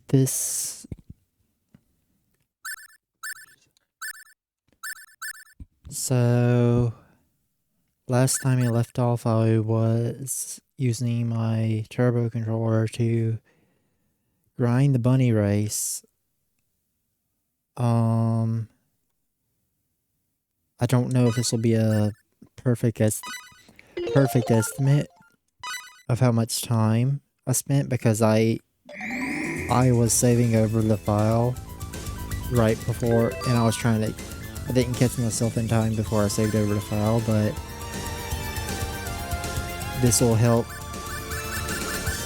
this. So last time I left off, I was using my turbo controller to grind the bunny race. I don't know if this will be a perfect estimate of how much time I spent, because I was saving over the file right before, and I didn't catch myself in time before I saved over the file, but this will help.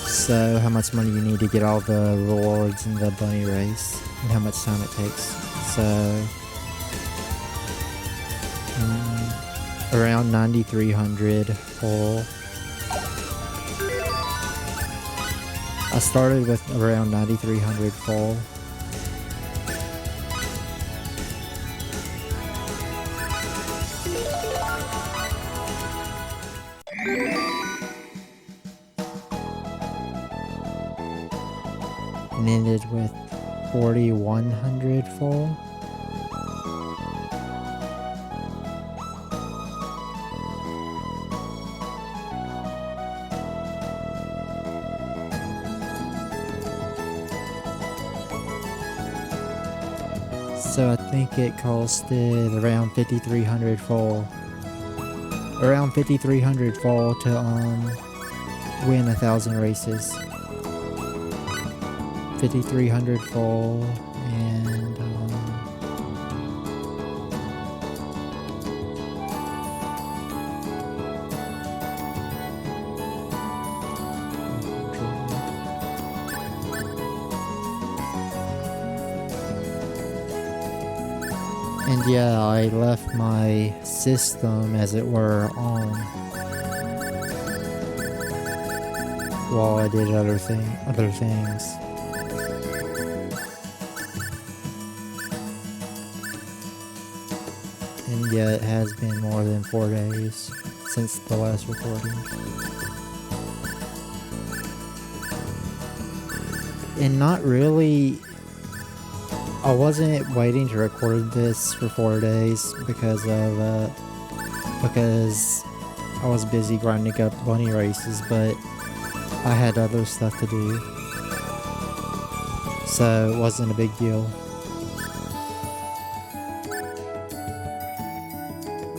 So how much money you need to get all the rewards in the bunny race and how much time it takes. So around 9,300 full. I started with around 9,300 full. And ended with 4,100 full. So I think it costed around 5,300 full. Around 5,300 full to win 1,000 races. 5,300 full and yeah, I left my system, as it were, on while I did other things. And yeah, it has been more than 4 days since the last recording. And not really, I wasn't waiting to record this for 4 days because I was busy grinding up bunny races, but I had other stuff to do, so it wasn't a big deal.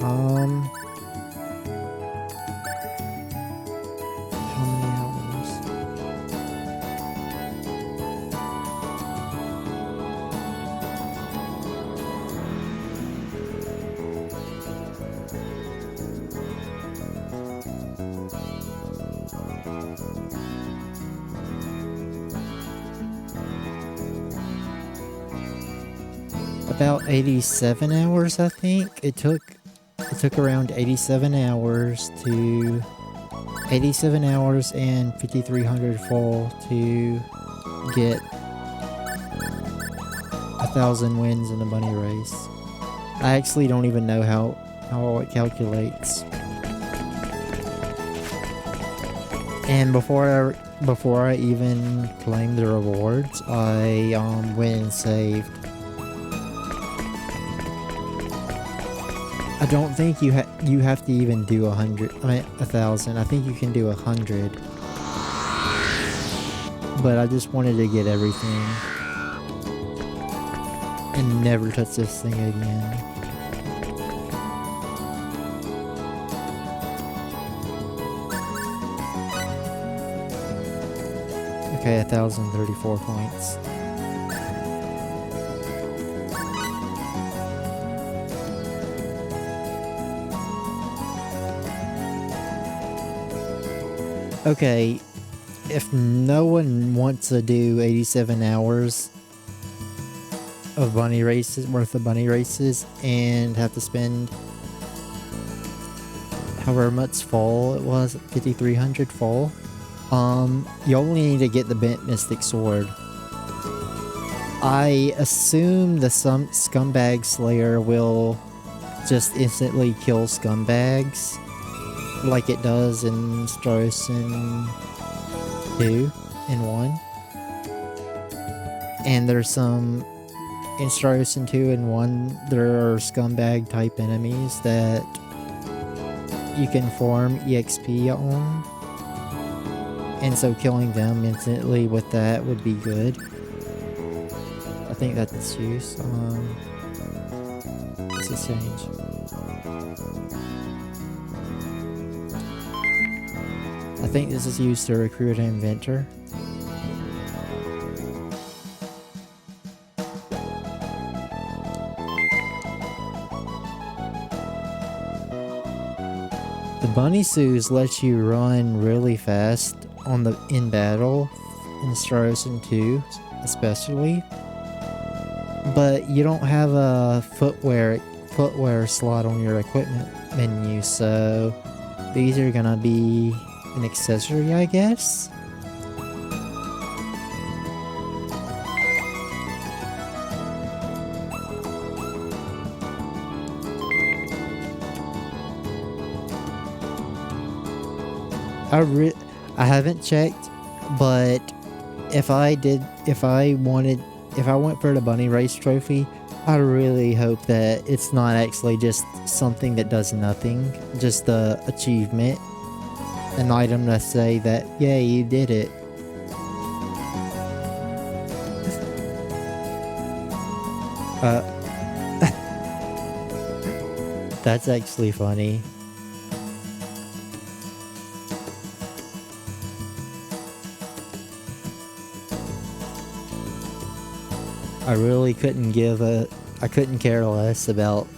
How many hours? About 87 hours, I think. It took around 87 hours and 5,300 full to get 1,000 wins in the bunny race. I actually don't even know how it calculates. And before I even claimed the rewards, I went and saved. I don't think you have to even do 1,000. I think you can do 100. But I just wanted to get everything and never touch this thing again. Okay, 1,034 points. Okay, if no one wants to do 87 hours of bunny races, and have to spend however much full it was, 5,300 full, you only need to get the bent mystic sword. I assume the scumbag slayer will just instantly kill scumbags, like it does in Strossen 2 and 1. And there's some in Star Ocean 2 and 1, there are scumbag type enemies that you can farm EXP on. And so killing them instantly with that would be good. I think that's its use. Let's just change. I think this is used to recruit an inventor. The bunny suits let you run really fast in battle in Star Ocean 2 especially, but you don't have a footwear slot on your equipment menu, so these are gonna be an accessory, I guess. I haven't checked, but if I went for the bunny race trophy, I really hope that it's not actually just something that does nothing, just a achievement, an item to say that, yeah, you did it. That's actually funny. I really couldn't I couldn't care less about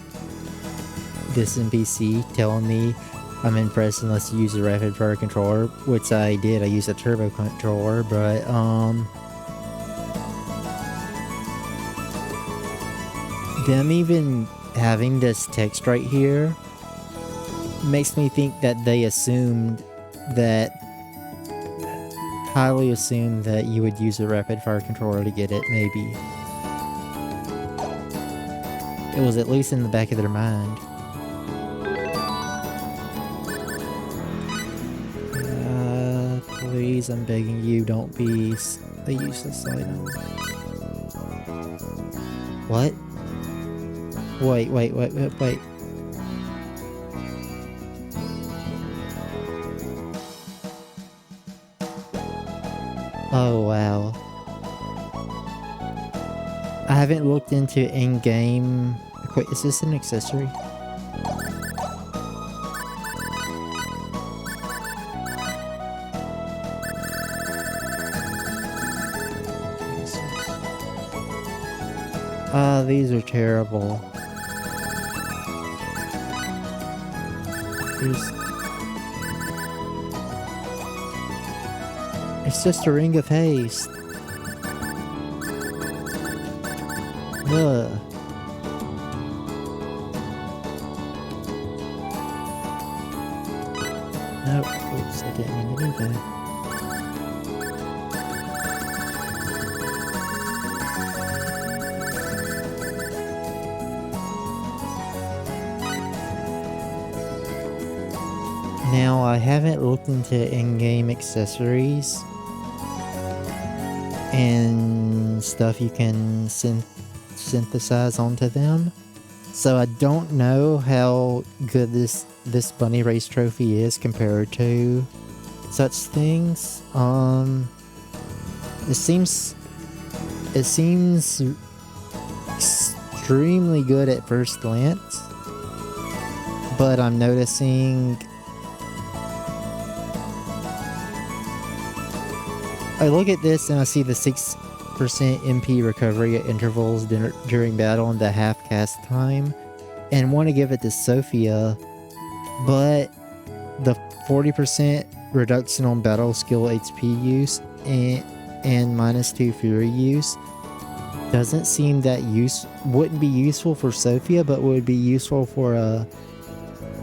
this NPC telling me I'm impressed unless you use a rapid fire controller, which I did. I used a turbo controller, but them even having this text right here makes me think that they highly assumed that you would use a rapid fire controller to get it, maybe. It was at least in the back of their mind. Please, I'm begging you, don't be a useless item. What? Wait. Oh, wow. I haven't looked into in-game... Wait, is this an accessory? These are terrible. It's just a ring of haste. Ugh. Nope, oops, I didn't mean to do that. Now, I haven't looked into in-game accessories and stuff you can synthesize onto them. So I don't know how good this bunny race trophy is compared to such things. It seems extremely good at first glance, but I'm noticing I look at this and I see the 6% MP recovery at intervals during battle and the half cast time, and want to give it to Sophia, but the 40% reduction on battle skill HP use and -2 fury use doesn't seem that wouldn't be useful for Sophia, but would be useful for a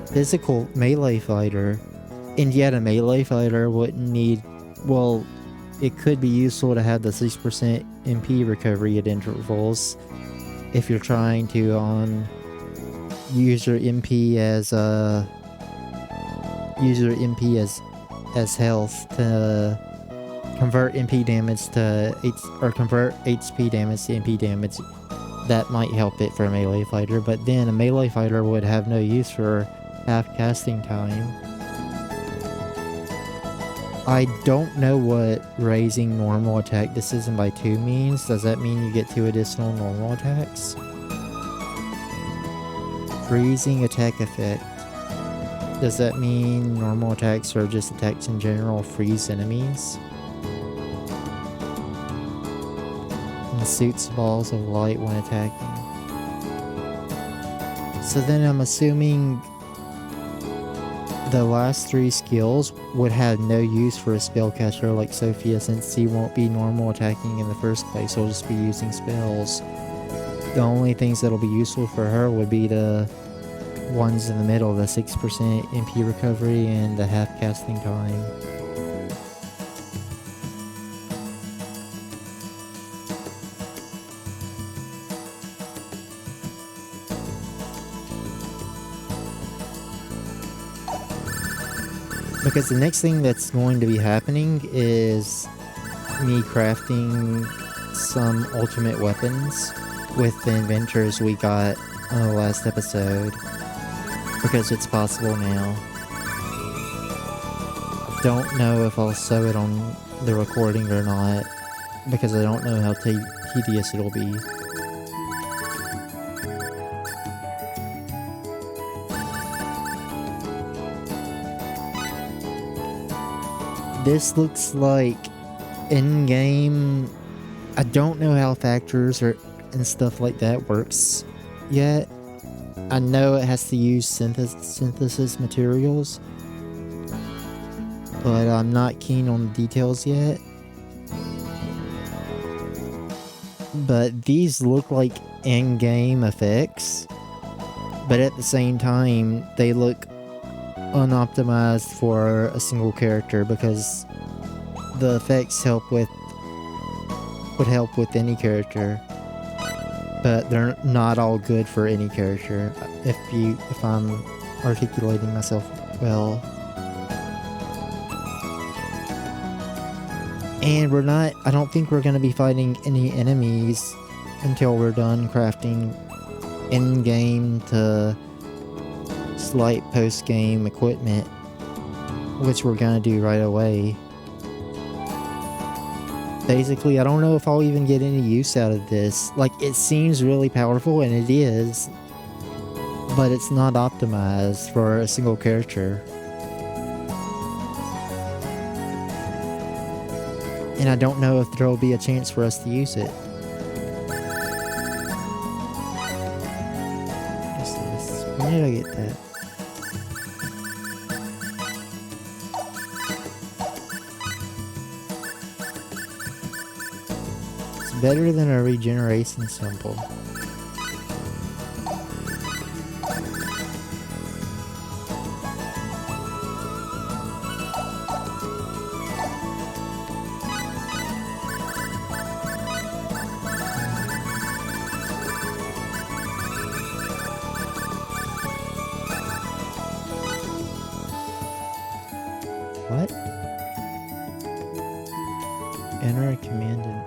physical melee fighter. And yet a melee fighter wouldn't need, well, it could be useful to have the 6% MP recovery at intervals if you're trying to use your MP as health to convert MP damage to convert HP damage to MP damage. That might help it for a melee fighter, but then a melee fighter would have no use for half casting time. I don't know what raising normal attack decision by 2 means. Does that mean you get 2 additional normal attacks? Freezing attack effect. Does that mean normal attacks or just attacks in general freeze enemies? And shoots balls of light when attacking. So then I'm assuming the last 3 skills would have no use for a spellcaster like Sophia, since she won't be normal attacking in the first place. She'll just be using spells. The only things that'll be useful for her would be the ones in the middle, the 6% MP recovery and the half casting time. Because the next thing that's going to be happening is me crafting some ultimate weapons with the inventors we got on the last episode. Because it's possible now. Don't know if I'll show it on the recording or not, because I don't know how tedious it'll be. This looks like in-game. I don't know how factors and stuff like that works yet. I know it has to use synthesis materials, but I'm not keen on the details yet. But these look like in-game effects, but at the same time they look unoptimized for a single character, because the effects would help with any character, but they're not all good for any character, if I'm articulating myself well. And I don't think we're going to be fighting any enemies until we're done crafting in-game to slight post-game equipment, which we're going to do right away. Basically, I don't know if I'll even get any use out of this. Like, it seems really powerful, and it is, but it's not optimized for a single character. And I don't know if there'll be a chance for us to use it. What's this? When did I get that? Better than a regeneration symbol. What? Enter a command in.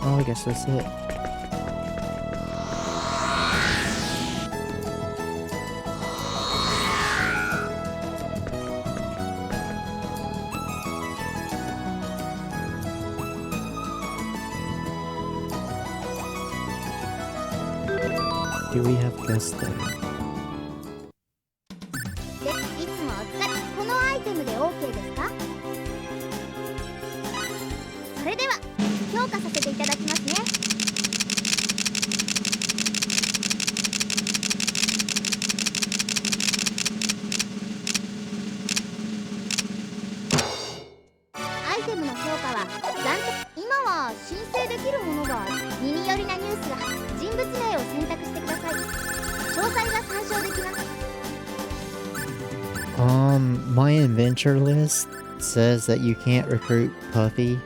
Oh, I guess that's it. Do we have guests there? で、いつもお疲れ。このアイテムで OK ですか？それでは評価させていただきますね。申請できるものが耳寄りなニュースが人物名を選択してください。詳細が参照できます。My adventure list says that you can't recruit Puffy.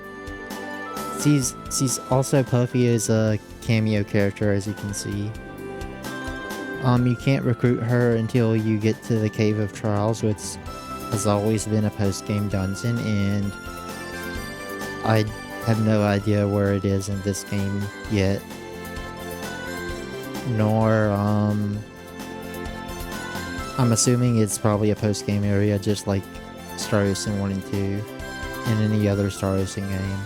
She's also Puffy is a cameo character, as you can see. You can't recruit her until you get to the Cave of Trials, which has always been a post-game dungeon, and I have no idea where it is in this game yet. Nor, I'm assuming it's probably a post-game area, just like Star Ocean 1 and 2, and any other Star Ocean game.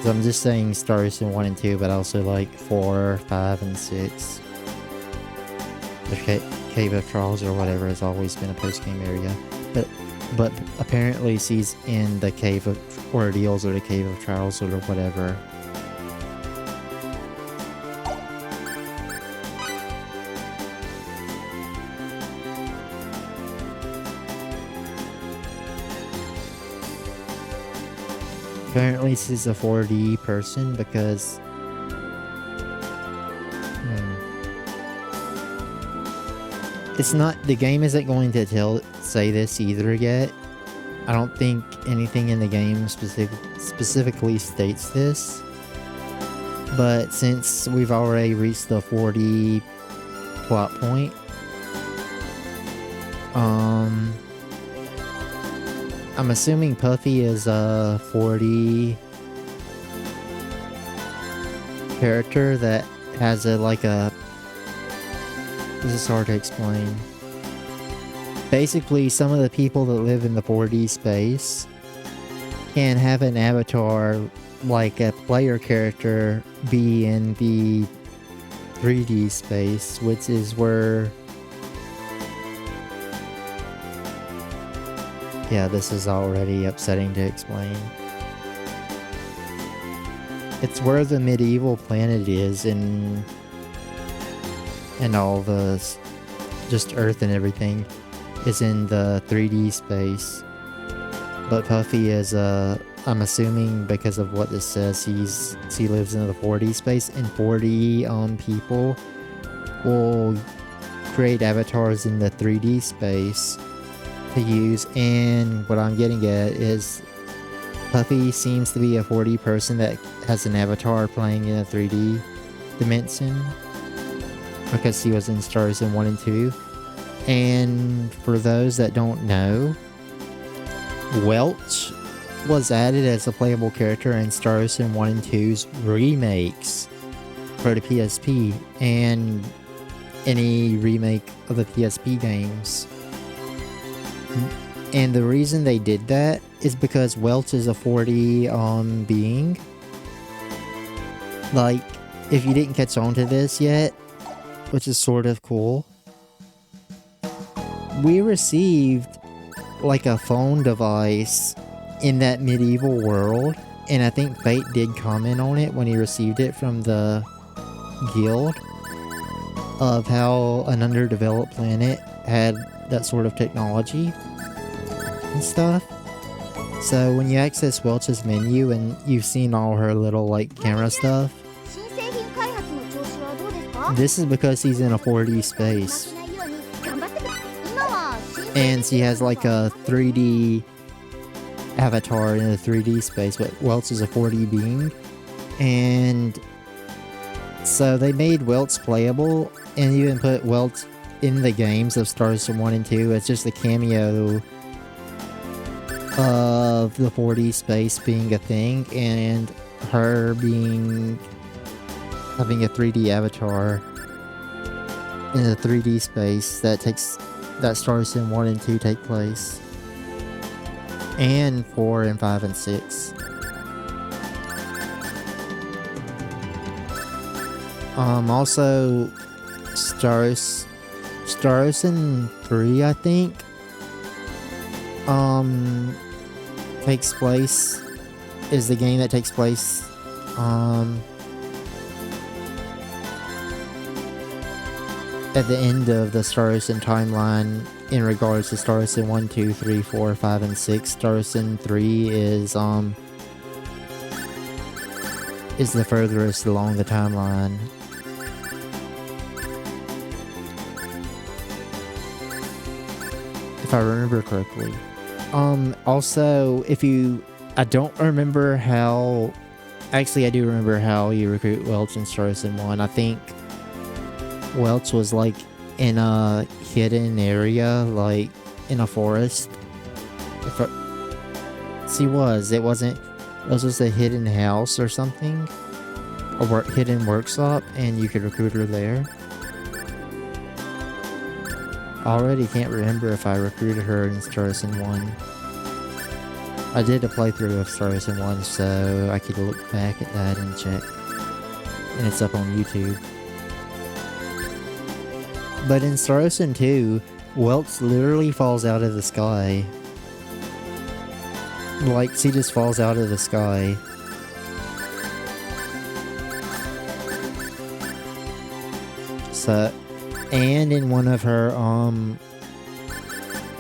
So I'm just saying Star Ocean 1 and 2, but also like 4, 5, and 6. The Cave of Trials or whatever has always been a post-game area. But apparently she's in the Cave of Ordeals or the Cave of Trials or whatever. Apparently she's a 4D person because... It's not... The game isn't going to say this either yet. I don't think anything in the game specifically states this. But since we've already reached the 4D plot point... I'm assuming Puffy is a 4D character that has this is hard to explain. Basically, some of the people that live in the 4D space can have an avatar like a player character be in the 3D space, which is where... Yeah, this is already upsetting to explain. It's where the medieval planet is and all the just Earth and everything is in the 3D space. But Puffy is I'm assuming because of what this says, she lives in the 4D space, and 4D people will create avatars in the 3D space to use. And what I'm getting at is Puffy seems to be a 4D person that has an avatar playing in a 3D dimension because he was in Star Ocean 1 and 2. And for those that don't know, Welch was added as a playable character in Star Ocean 1 and 2's remakes for the PSP and any remake of the PSP games. And the reason they did that is because Welch is a 4D being. Like, if you didn't catch on to this yet, which is sort of cool, we received like a phone device in that medieval world, and I think Fate did comment on it when he received it from the guild of how an underdeveloped planet had that sort of technology and stuff. So when you access Welch's menu and you've seen all her little like camera stuff, this is because he's in a 4D space. And she has like a 3D avatar in a 3D space, but Welch is a 4D being. And so they made Welch playable and even put Welch in the games of Star Ocean 1 and 2. It's just a cameo of the 4D space being a thing and her having a 3D avatar in a 3D space that Star Ocean 1 and 2 take place. And 4 and 5 and 6. Also Star Ocean 3, I think, is the game that takes place at the end of the Star Ocean timeline in regards to Star Ocean 1, 2, 3, 4, 5, and 6. Star Ocean 3 is the furthest along the timeline. If I remember correctly. Also, I don't remember how, actually I do remember how you recruit Welch in Star Ocean 1. I think Welch was like in a hidden area, like in a forest. It was just a hidden house or something, a hidden workshop, and you could recruit her there. I already can't remember if I recruited her in Star Ocean 1. I did a playthrough of Star Ocean 1, so I could look back at that and check. And it's up on YouTube. But in Star Ocean 2, Welch literally falls out of the sky. Like, she just falls out of the sky. So, and in one of her,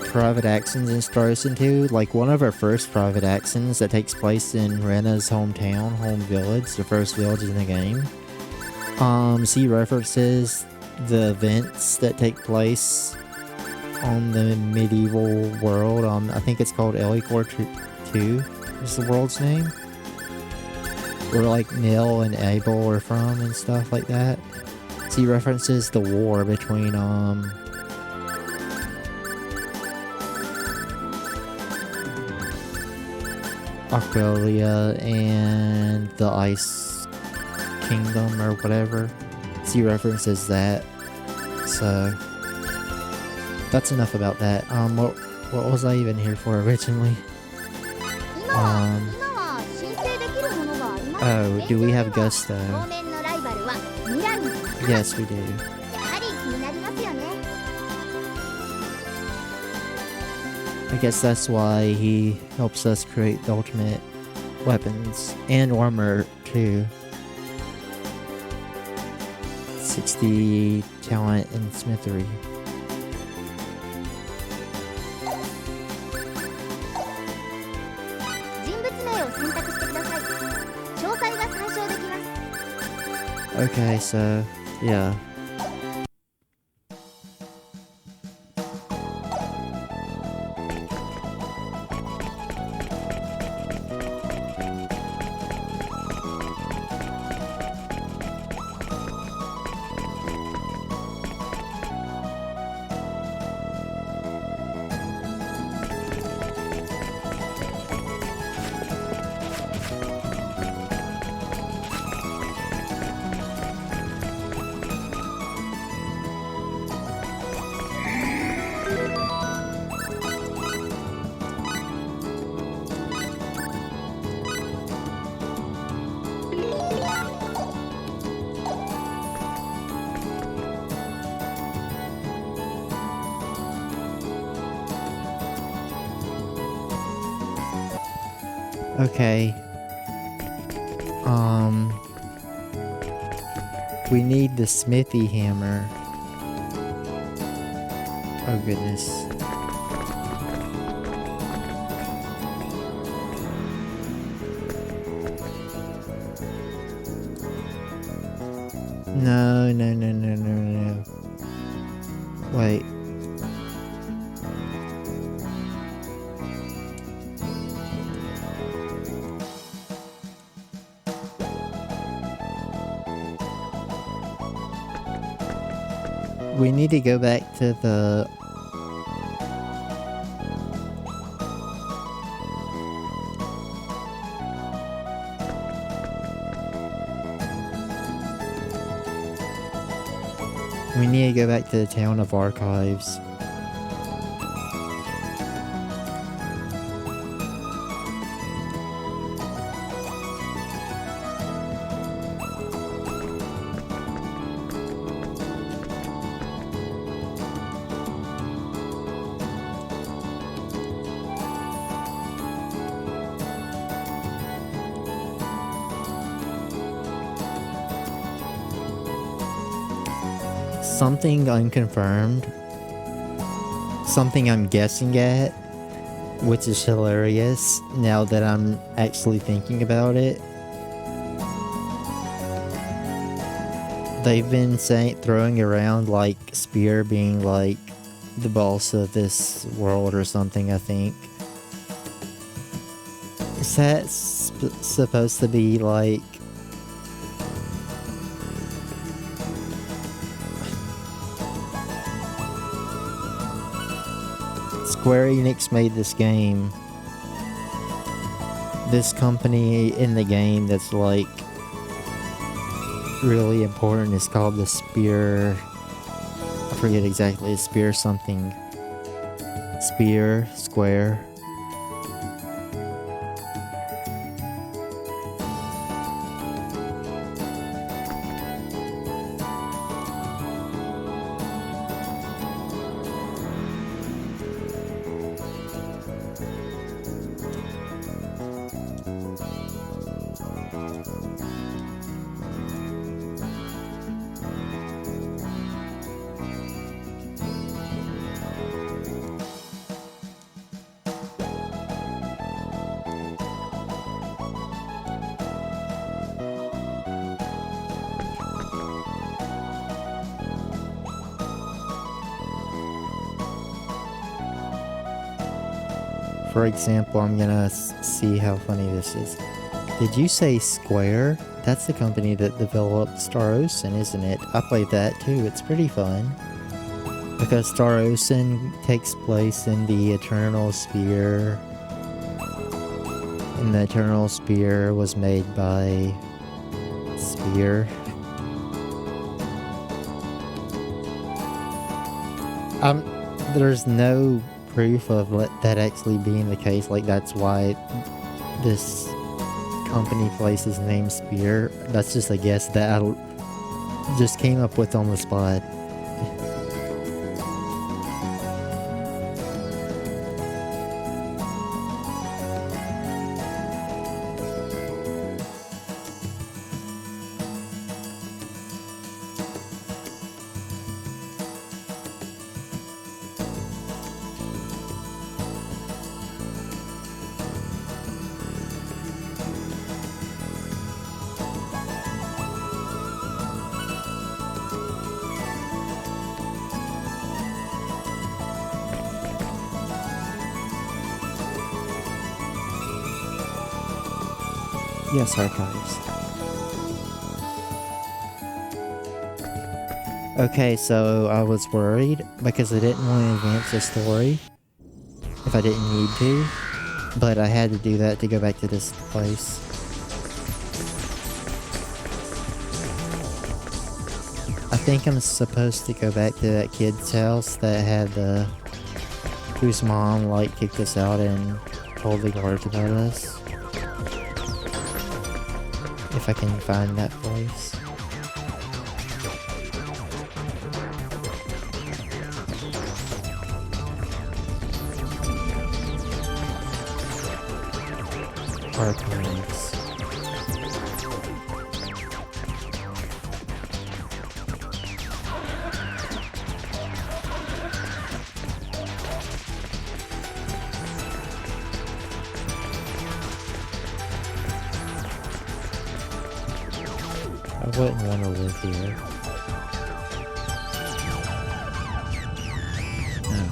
private actions in Star Ocean 2, like one of her first private actions that takes place in Rena's hometown, home village, the first village in the game. She references the events that take place on the medieval world. I think it's called Elicor 2 is the world's name. Where like Nil and Abel are from and stuff like that. She references the war between Aqualia and the Ice Kingdom or whatever. She references that. So that's enough about that. What was I even here for originally? Oh, do we have Gusto? Yes, we do. I guess that's why he helps us create the ultimate weapons and armor too. 60 talent in smithery. Okay, so yeah. Okay. We need the smithy hammer. Oh goodness. No, no, no, no, no, no. Wait. We need to go back to the... We need to go back to the town of archives. something unconfirmed, something I'm guessing at, which is hilarious now that I'm actually thinking about it. They've been throwing around like Spear being like the boss of this world or something, I think. Is that supposed to be like... Square Enix made this game. This company in the game that's like really important is called the Spear. I forget exactly. It's Spear something. Spear Square. For example, I'm gonna see how funny this is. Did you say Square? That's the company that developed Star Ocean, isn't it? I played that too. It's pretty fun. Because Star Ocean takes place in the Eternal Spear. And the Eternal Spear was made by Spear. There's no proof of that actually being the case. Like, that's why this company place is named Spear. That's just a guess that I just came up with on the spot. Yes, archives. Okay, so I was worried because I didn't want to advance the story if I didn't need to, but I had to do that to go back to this place. I think I'm supposed to go back to that kid's house that had whose mom like kicked us out and told the guards about us. If I can find that place. Archives. I wouldn't want to live here. No.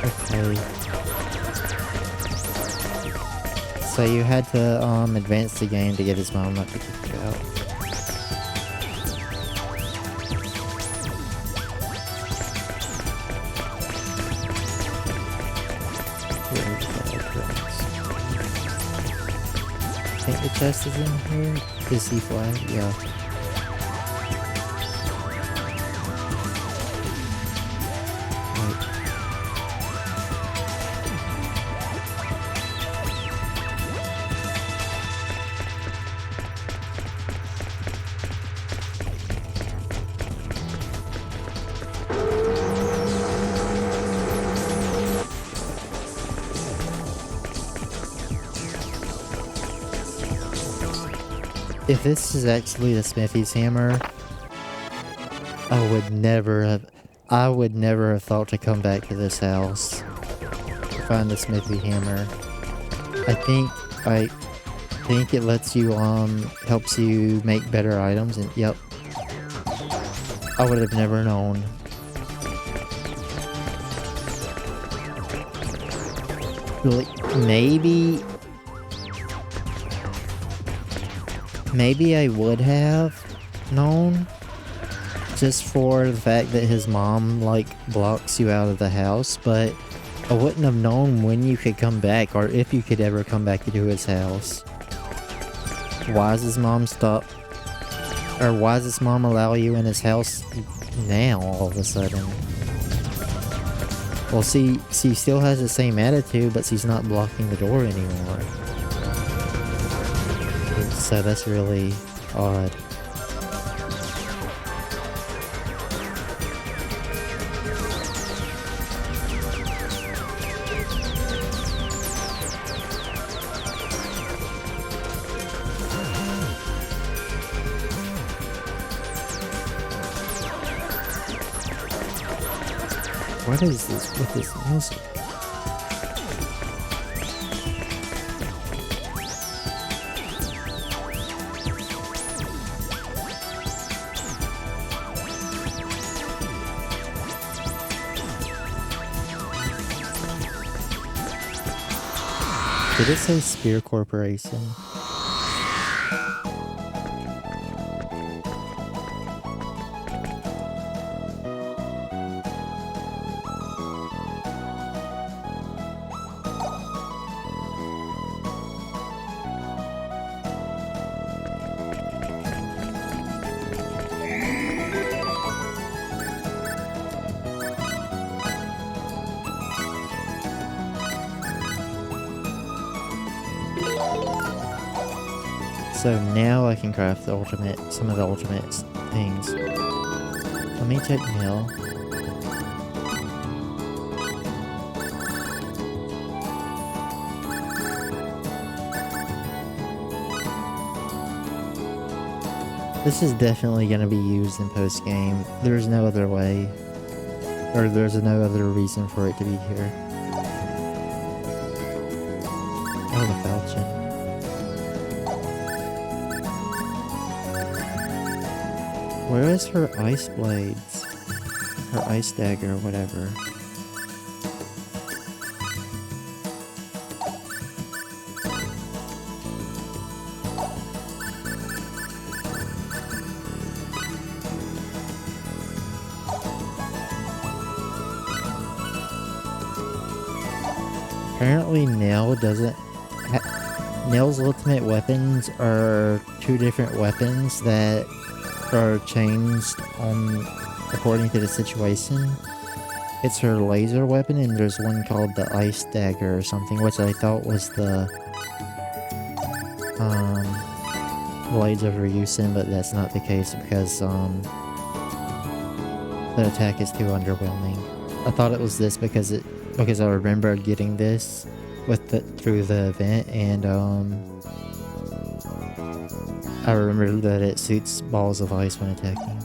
Okay. So you had to advance the game to get his mom not to kick you out. I think the chest is in here. Is he flag? Yeah. If this is actually the Smithy's hammer, I would never have thought to come back to this house to find the Smithy hammer. I think it lets you, helps you make better items, and yep. I would have never known. Like, maybe I would have known, just for the fact that his mom, like, blocks you out of the house, but I wouldn't have known when you could come back, or if you could ever come back to his house. Why does his mom why does his mom allow you in his house now, all of a sudden? Well, see, she still has the same attitude, but she's not blocking the door anymore. So that's really odd. What is this with this music? Did it say Spear Corporation? So now I can craft some of the ultimate things. Let me check Mill. This is definitely going to be used in post-game. There's no other way. Or there's no other reason for it to be here. Oh, the falchion. Where is her ice blades? Her ice dagger, or whatever. Apparently Nail doesn't... Nail's ultimate weapons are two different weapons that are changed according to the situation. It's her laser weapon, and there's one called the ice dagger or something, which I thought was the Blades of Ryusen, but that's not the case because the attack is too underwhelming. I thought it was this because I remember getting this through the event, and I remember that it shoots balls of ice when attacking.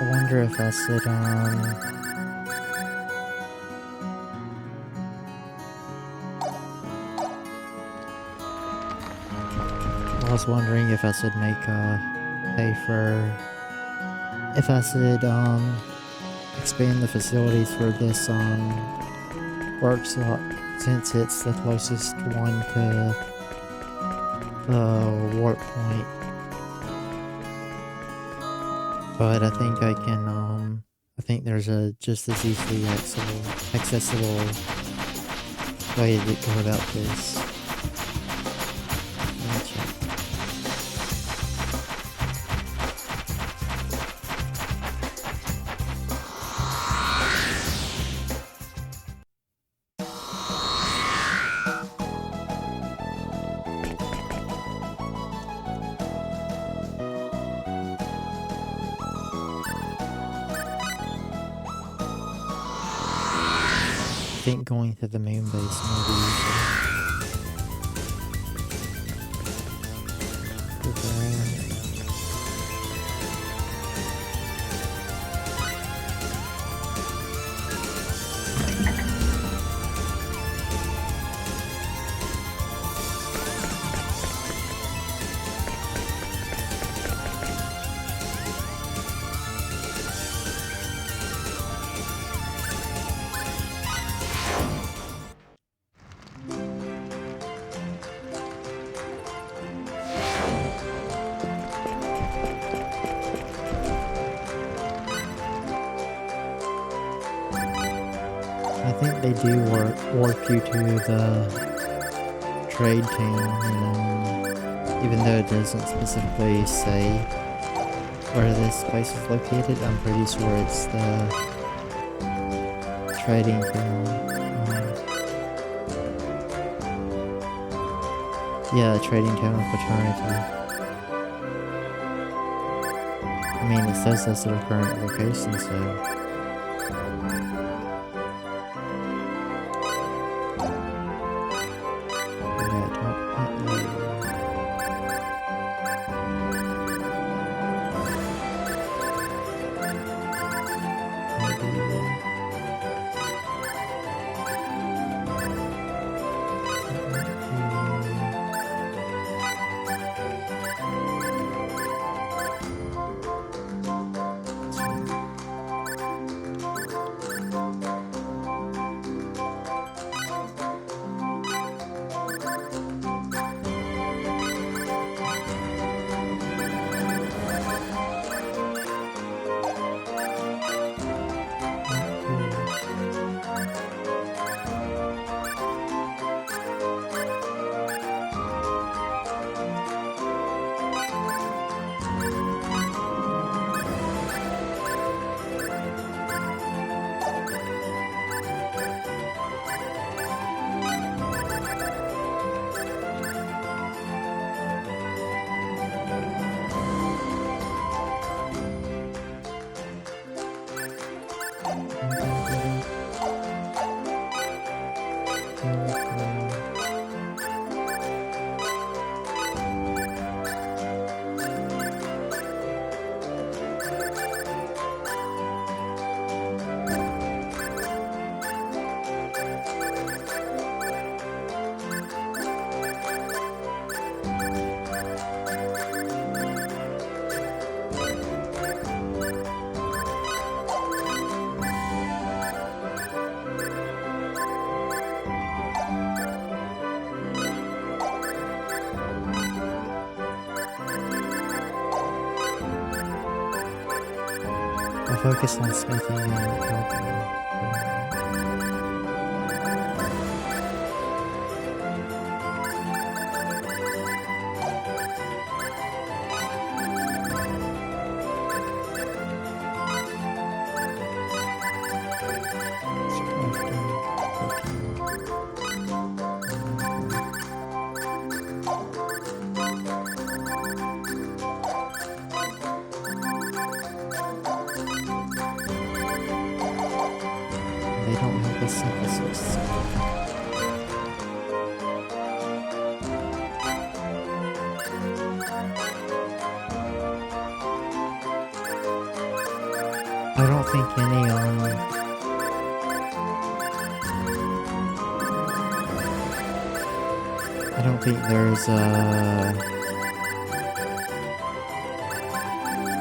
I wonder if I should, I was wondering if I should make pay for, if I should expand the facilities for this workshop, since it's the closest one to the warp point. But I think I can I think there's a just as easily accessible way to go about this. Let me check. I think going to the moon base may be easier. I think they do warp you to the trade town, even though it doesn't specifically say where this place is located. I'm pretty sure it's the trading town. Yeah, the trading town of Paternity. I mean, it says that's their current location, so... I'll focus on smithing and alchemy. They don't have the synthesis. I don't think any I don't think there's a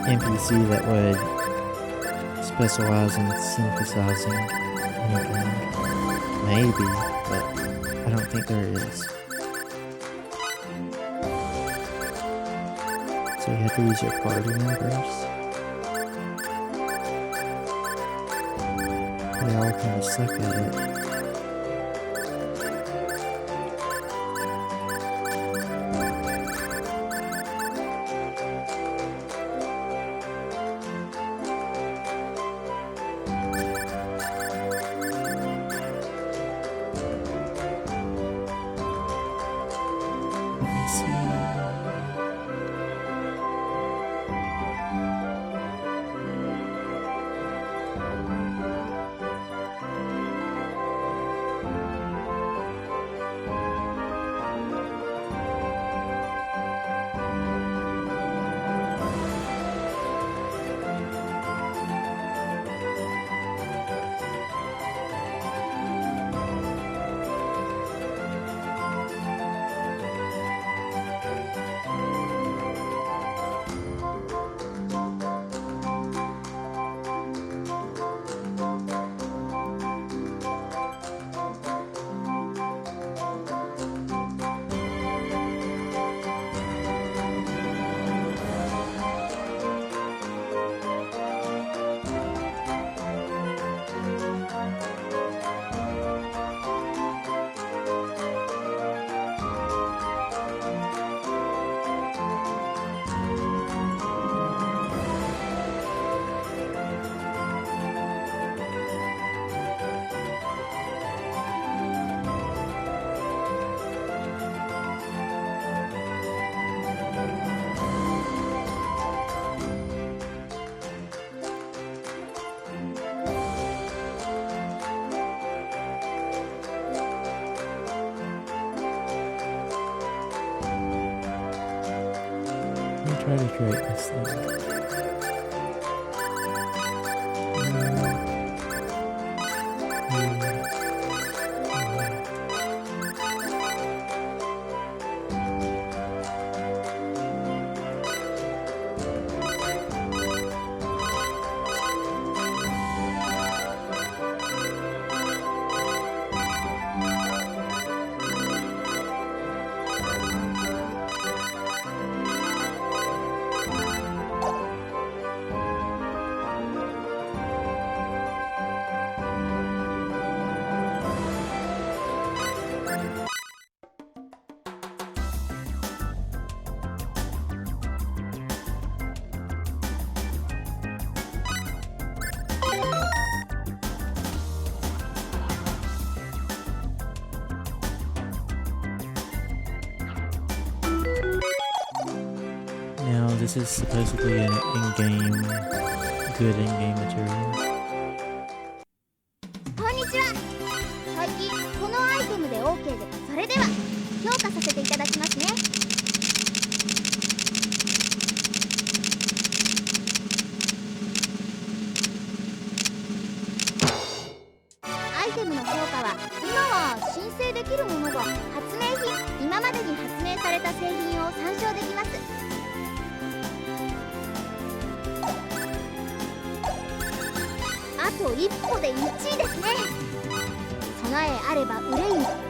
NPC that would specialize in synthesizing anything. Maybe, but I don't think there is. So you have to use your party members. They all kind of suck at it. Let me see. Let me try to create this thing. Now this is supposedly an in-game, good in-game material. こんにちは。最近このアイテムで OK で、それでは評価させていただきますね。アイテムの評価は今は申請できるものが発明品、今までに発明された製品を参照できます。あと一歩で1位ですね。備えあれば憂いも。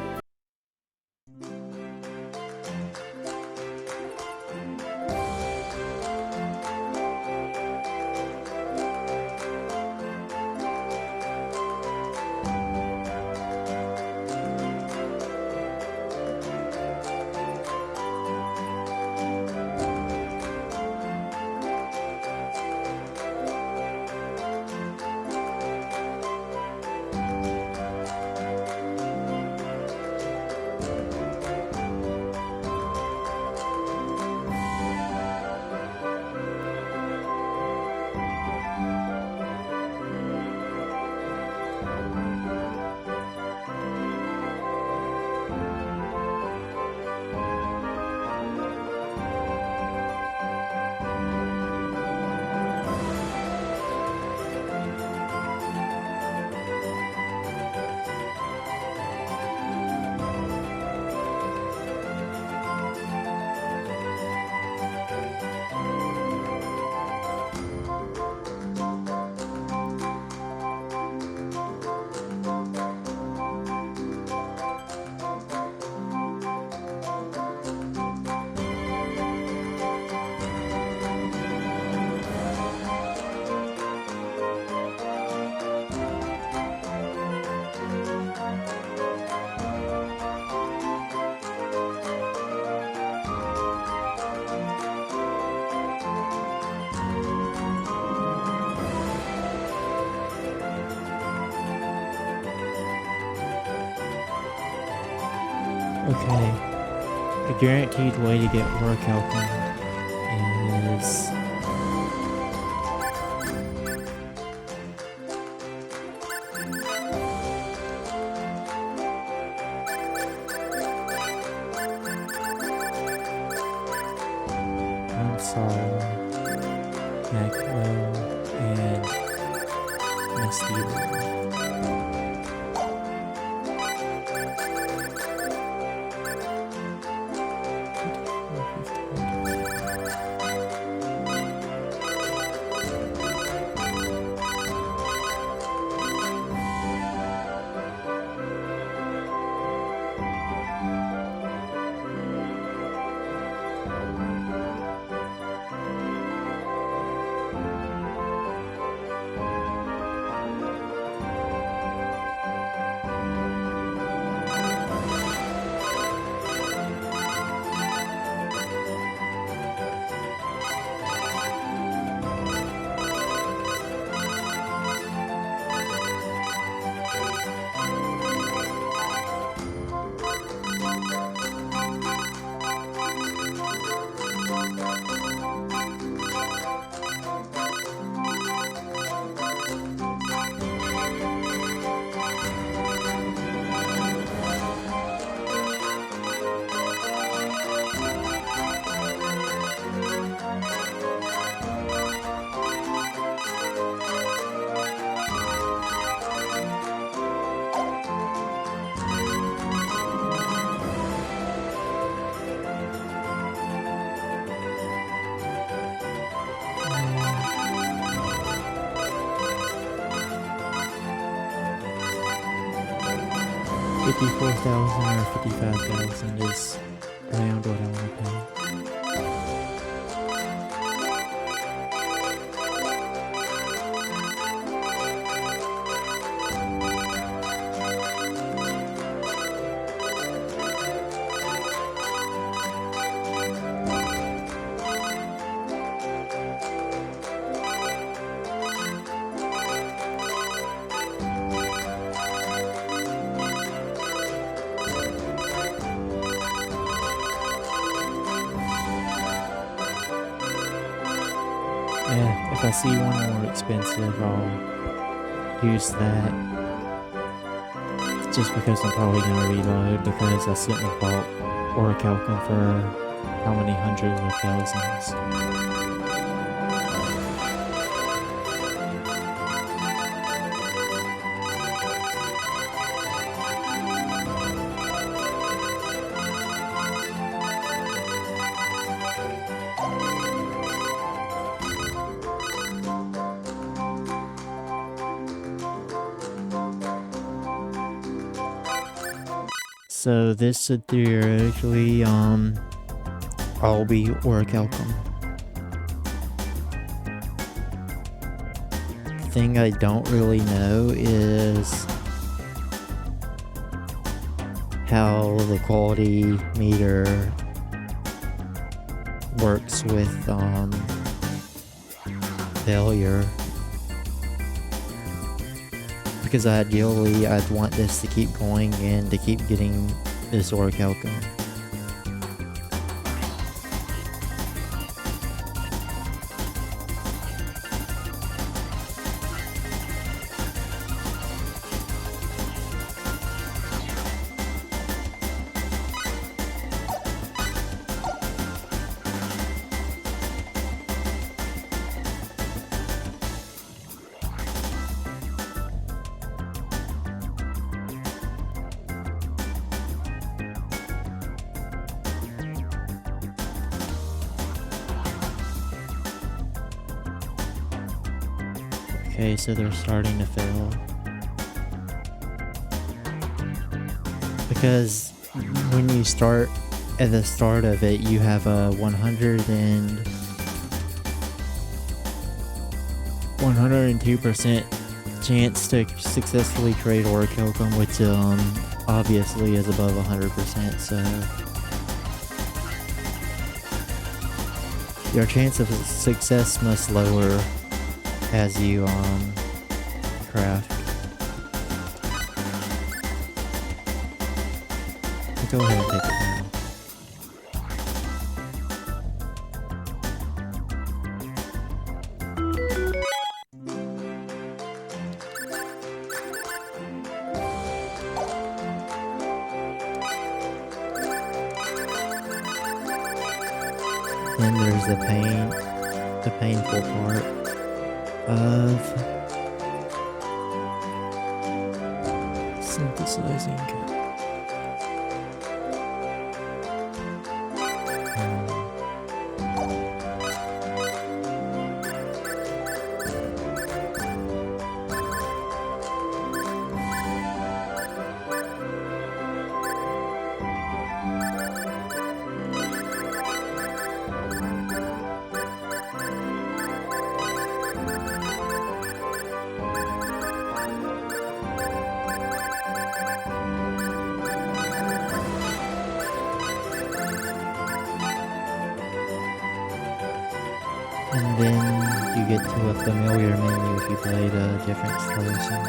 Okay. A guaranteed way to get work outcome is Console, Macro, and Mysterio. $54,000 or $55,000 is around what I want to pay. Yeah, if I see one more expensive, I'll use that. Just because I'm probably gonna reload because I shouldn't have bought Orichalcum for how many hundreds of thousands. So this should theoretically all be Orichalcum. The thing I don't really know is how the quality meter works with failure. Because ideally, I'd want this to keep going and to keep getting this Orichalcum. Okay, so they're starting to fail. Because when you start at the start of it, you have a 102% chance to successfully trade Orichalcum, which obviously is above 100%, so your chance of success must lower as you craft. go ahead and take it now. Then there's the painful part of synthesizing. And then you get to a familiar menu if you played a different slow song.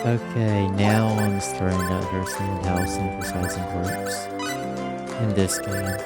Okay, now I'm starting to understand how synthesizing works in this game.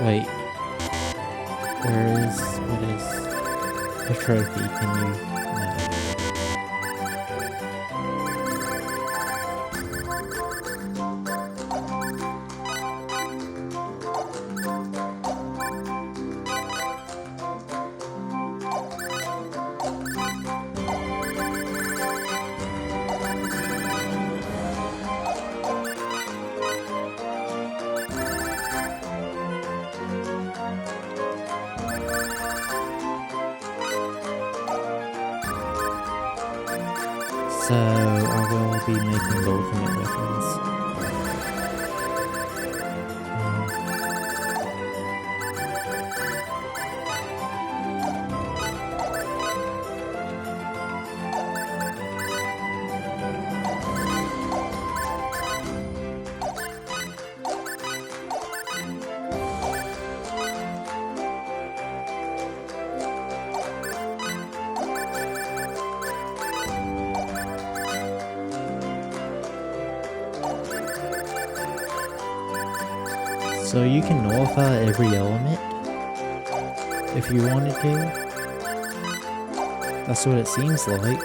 Wait, what is a trophy? Can you, no. So I will be making the ultimate weapons. So you can nullify every element if you wanted to. That's what it seems like.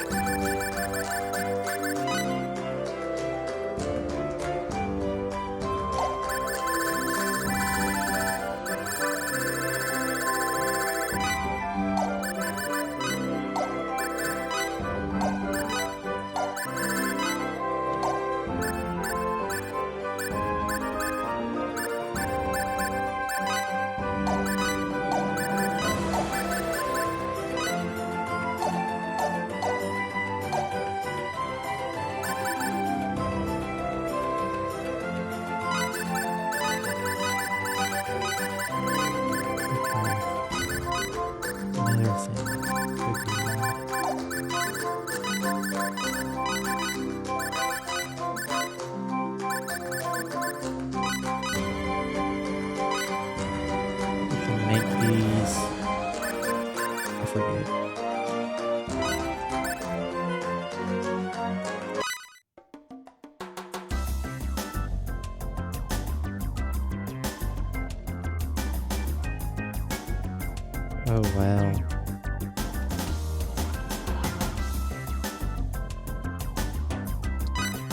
Oh wow.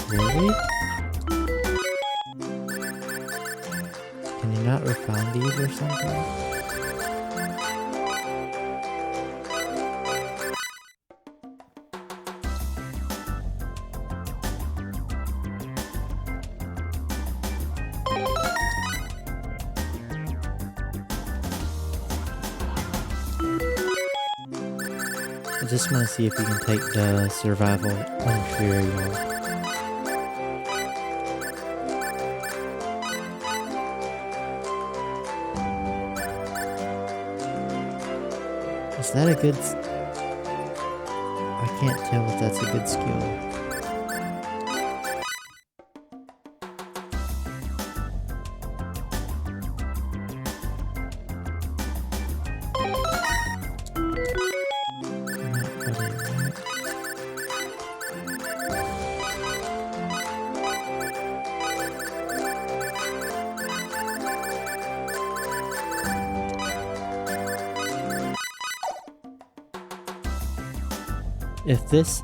Really? Can you not refine these or something? I just want to see if you can take the survival inferior. Is that a good... I can't tell if that's a good skill.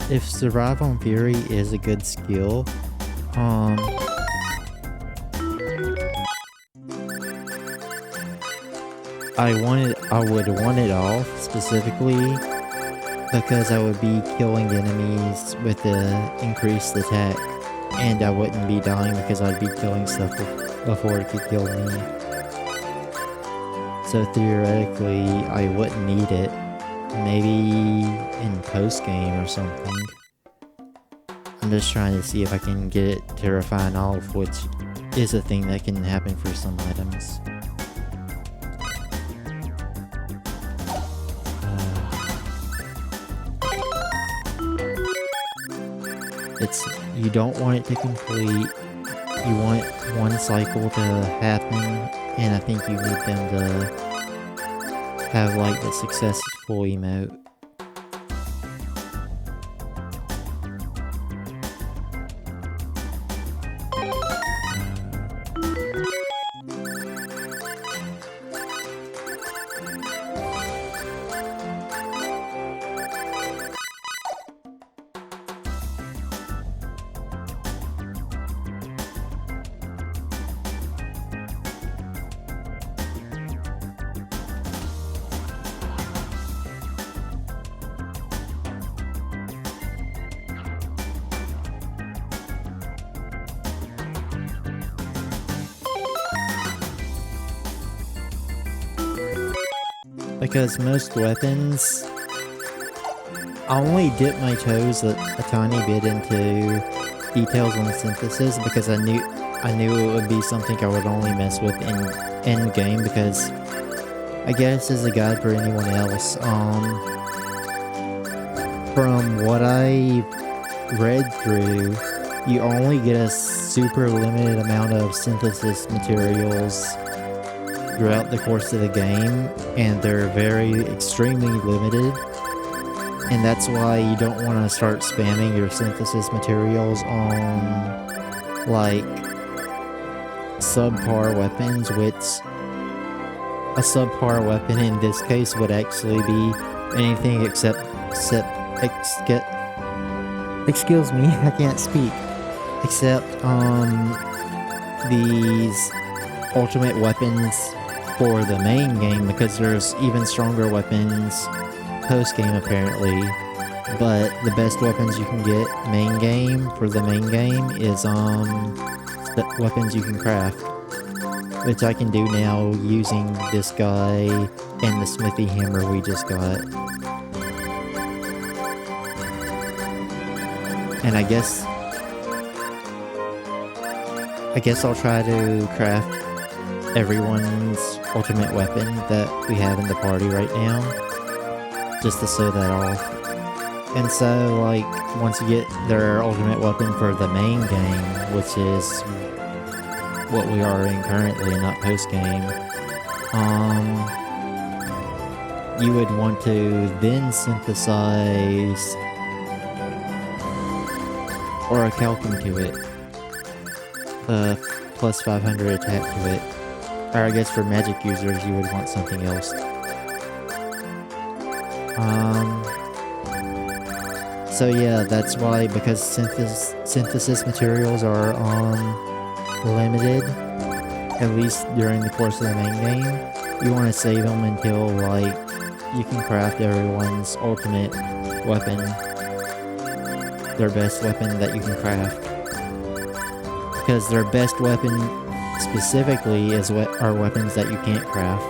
If Survival and Fury is a good skill, I would want it off specifically because I would be killing enemies with the increased attack, and I wouldn't be dying because I'd be killing stuff before it could kill me. So theoretically, I wouldn't need it. Maybe in post-game or something. I'm just trying to see if I can get it to refine off, which is a thing that can happen for some items. You don't want it to complete. You want one cycle to happen, and I think you need them to have like the successful emote. Because most weapons, I only dip my toes a tiny bit into details on synthesis because I knew it would be something I would only mess with in end game, because I guess as a guide for anyone else, from what I read through, you only get a super limited amount of synthesis materials throughout the course of the game, and they're extremely limited, and that's why you don't want to start spamming your synthesis materials on like subpar weapons, which a subpar weapon in this case would actually be anything except excuse me, I can't speak, except these ultimate weapons for the main game, because there's even stronger weapons post-game apparently, but the best weapons you can get main game for the main game is the weapons you can craft, which I can do now using this guy and the smithy hammer we just got. And I guess I'll try to craft everyone's ultimate weapon that we have in the party right now, just to show that off. And so, like, once you get their ultimate weapon for the main game, which is what we are in currently, not post-game, you would want to then synthesize or a calcum to it, plus 500 attack to it. Or I guess for magic users, you would want something else. So yeah, that's why, because synthesis materials are limited, at least during the course of the main game. You want to save them until like you can craft everyone's ultimate weapon, their best weapon that you can craft. Because their best weapon specifically is what are weapons that you can't craft.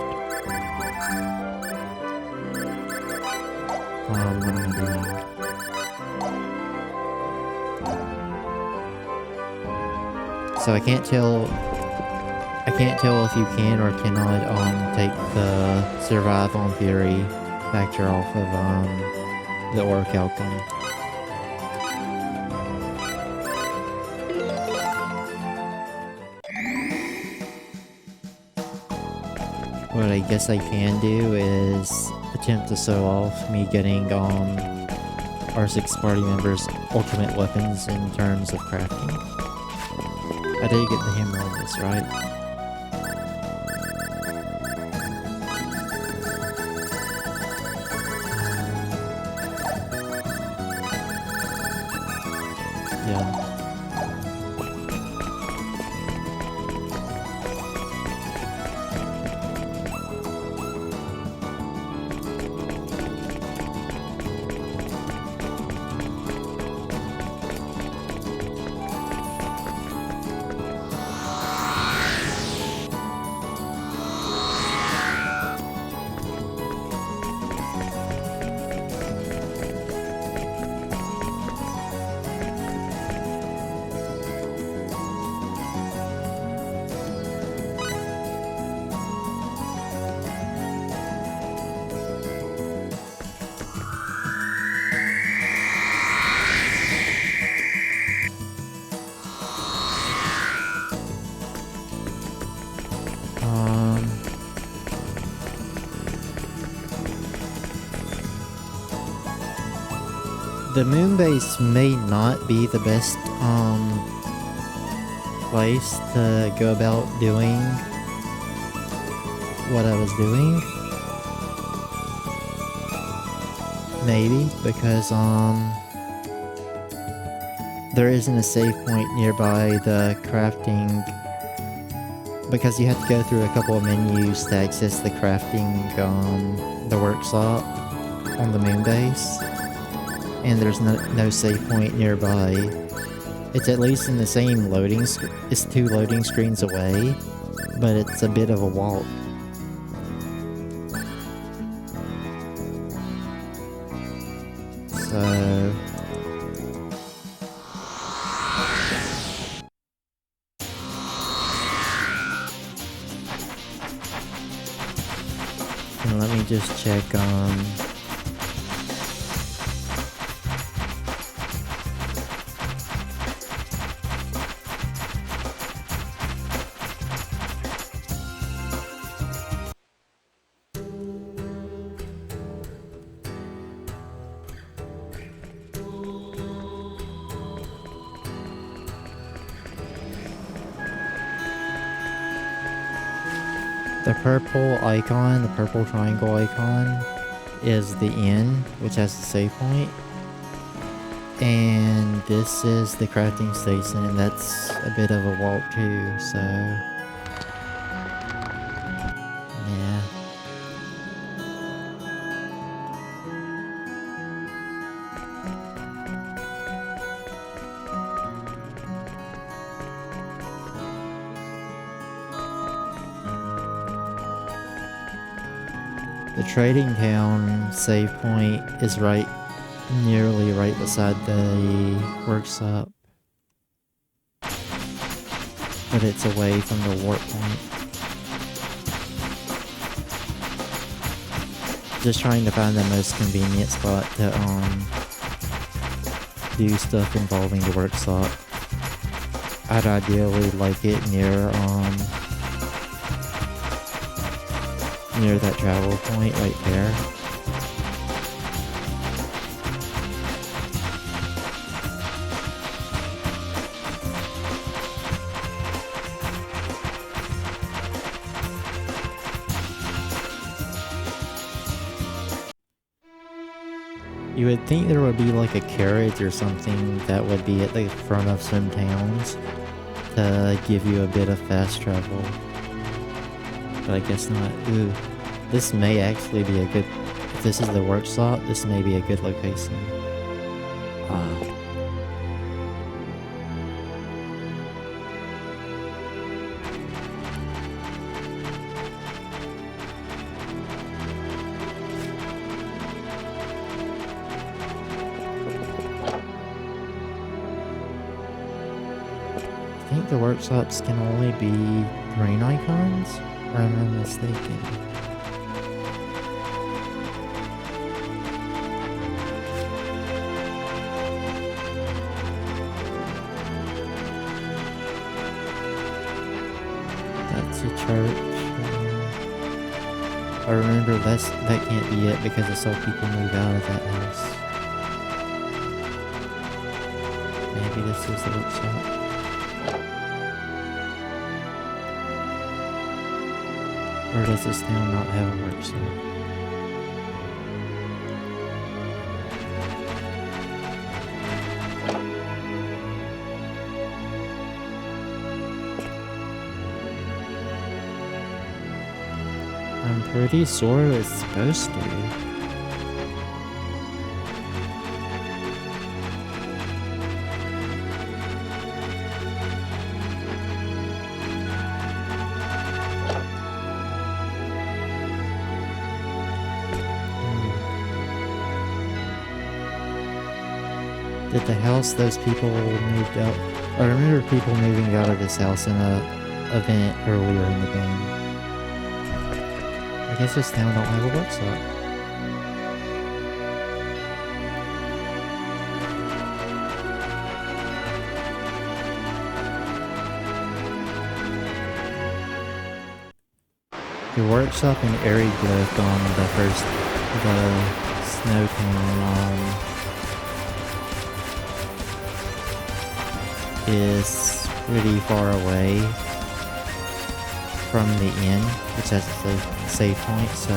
What am I doing? So I can't tell if you can or cannot take the survive on fury factor off of the orichalcum. What I guess I can do is attempt to sew off me getting our 6 party members' ultimate weapons in terms of crafting. I did get the hammer on this, right? Yeah. The moon base may not be the best place to go about doing what I was doing. Maybe because there isn't a save point nearby the crafting, because you have to go through a couple of menus to access the crafting the workshop on the moon base. And there's no save point nearby. It's at least in the same loading it's 2 loading screens away, but it's a bit of a walk. So and let me just check the purple icon, the purple triangle icon, is the inn, which has the save point. And this is the crafting station, and that's a bit of a walk too, so yeah. The trading town save point is nearly right beside the workshop, but it's away from the warp point. Just trying to find the most convenient spot to do stuff involving the workshop. I'd ideally like it near that travel point right there. You would think there would be like a carriage or something that would be at the front of some towns to give you a bit of fast travel. But I guess not. Ooh, this may actually be a good... If this is the workshop, this may be a good location. I think the workshops can only be green icons, or am I mistaken? That's a church. I remember that can't be it because I saw people move out of that house. Maybe this is the workshop. Or does this town not have a workshop? I'm pretty sure it's supposed to. Did the house those people moved out? I remember people moving out of this house in a event earlier in the game. I guess this town don't have a workshop. The workshop in Aerius on the snow town is pretty far away from the inn, which has a save point, so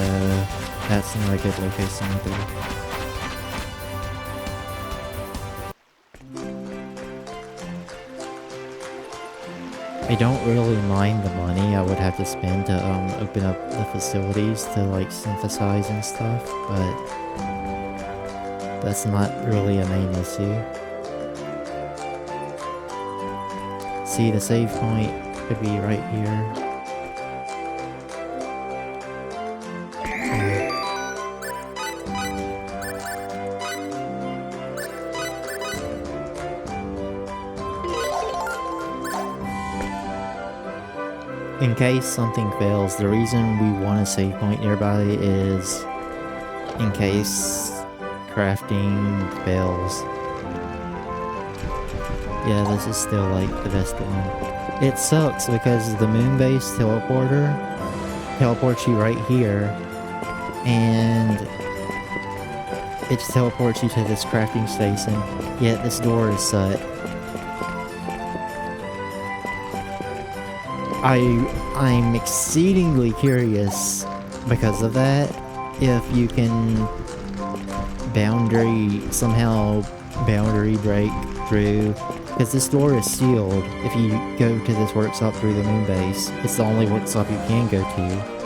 that's not a good location either. I don't really mind the money I would have to spend to open up the facilities to like synthesize and stuff, but that's not really a main issue. See, the save point could be right here. In case something fails, the reason we want a save point nearby is in case crafting fails. Yeah, this is still like the best one. It sucks because the moon-based teleporter teleports you right here, and it teleports you to this crafting station, yet this door is shut. I'm exceedingly curious because of that if you can somehow boundary break through, because this door is sealed. If you go to this workshop through the moon base, it's the only workshop you can go to.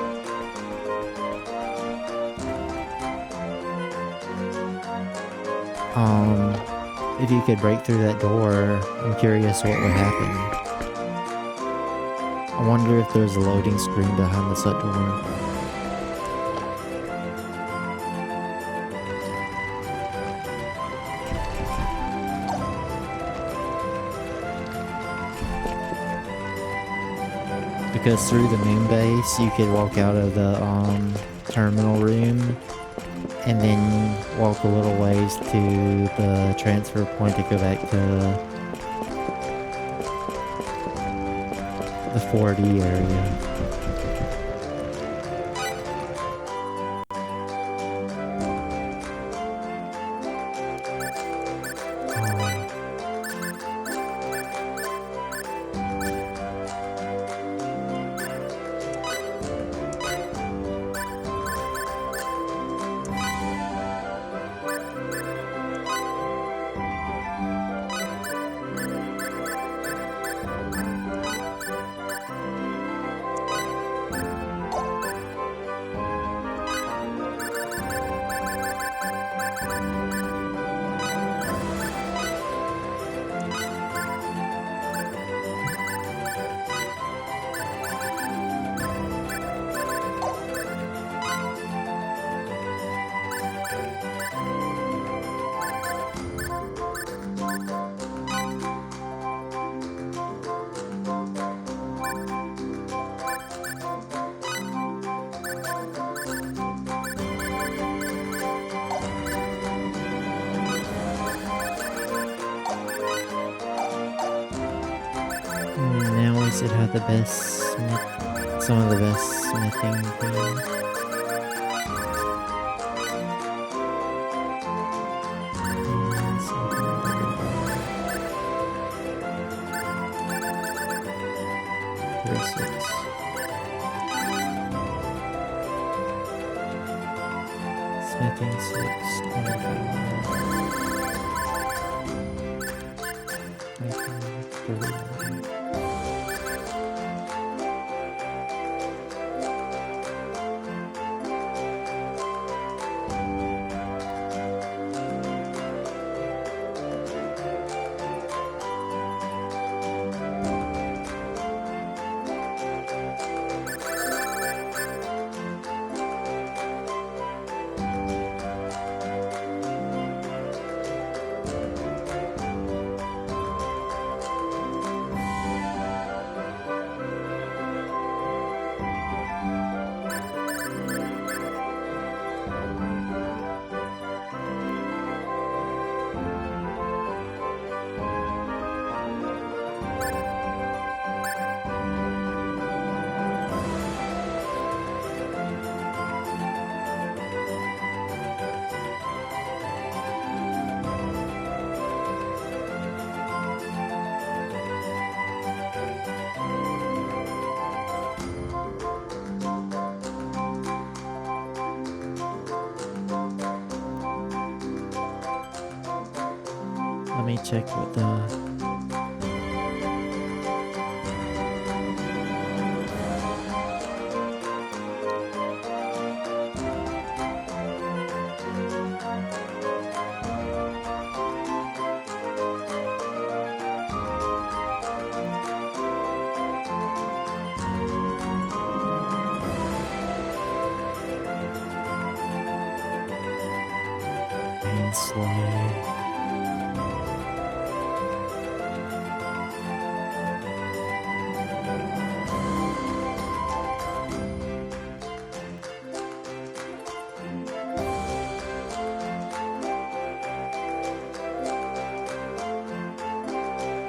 If you could break through that door, I'm curious what would happen. I wonder if there's a loading screen behind the shut door. Because through the moon base, you could walk out of the terminal room and then walk a little ways to the transfer point to go back to the 4D area. Now we should have the best some of the best smithing things. Smithing 6, 25. Smithing 31. Let me check what the... Slide.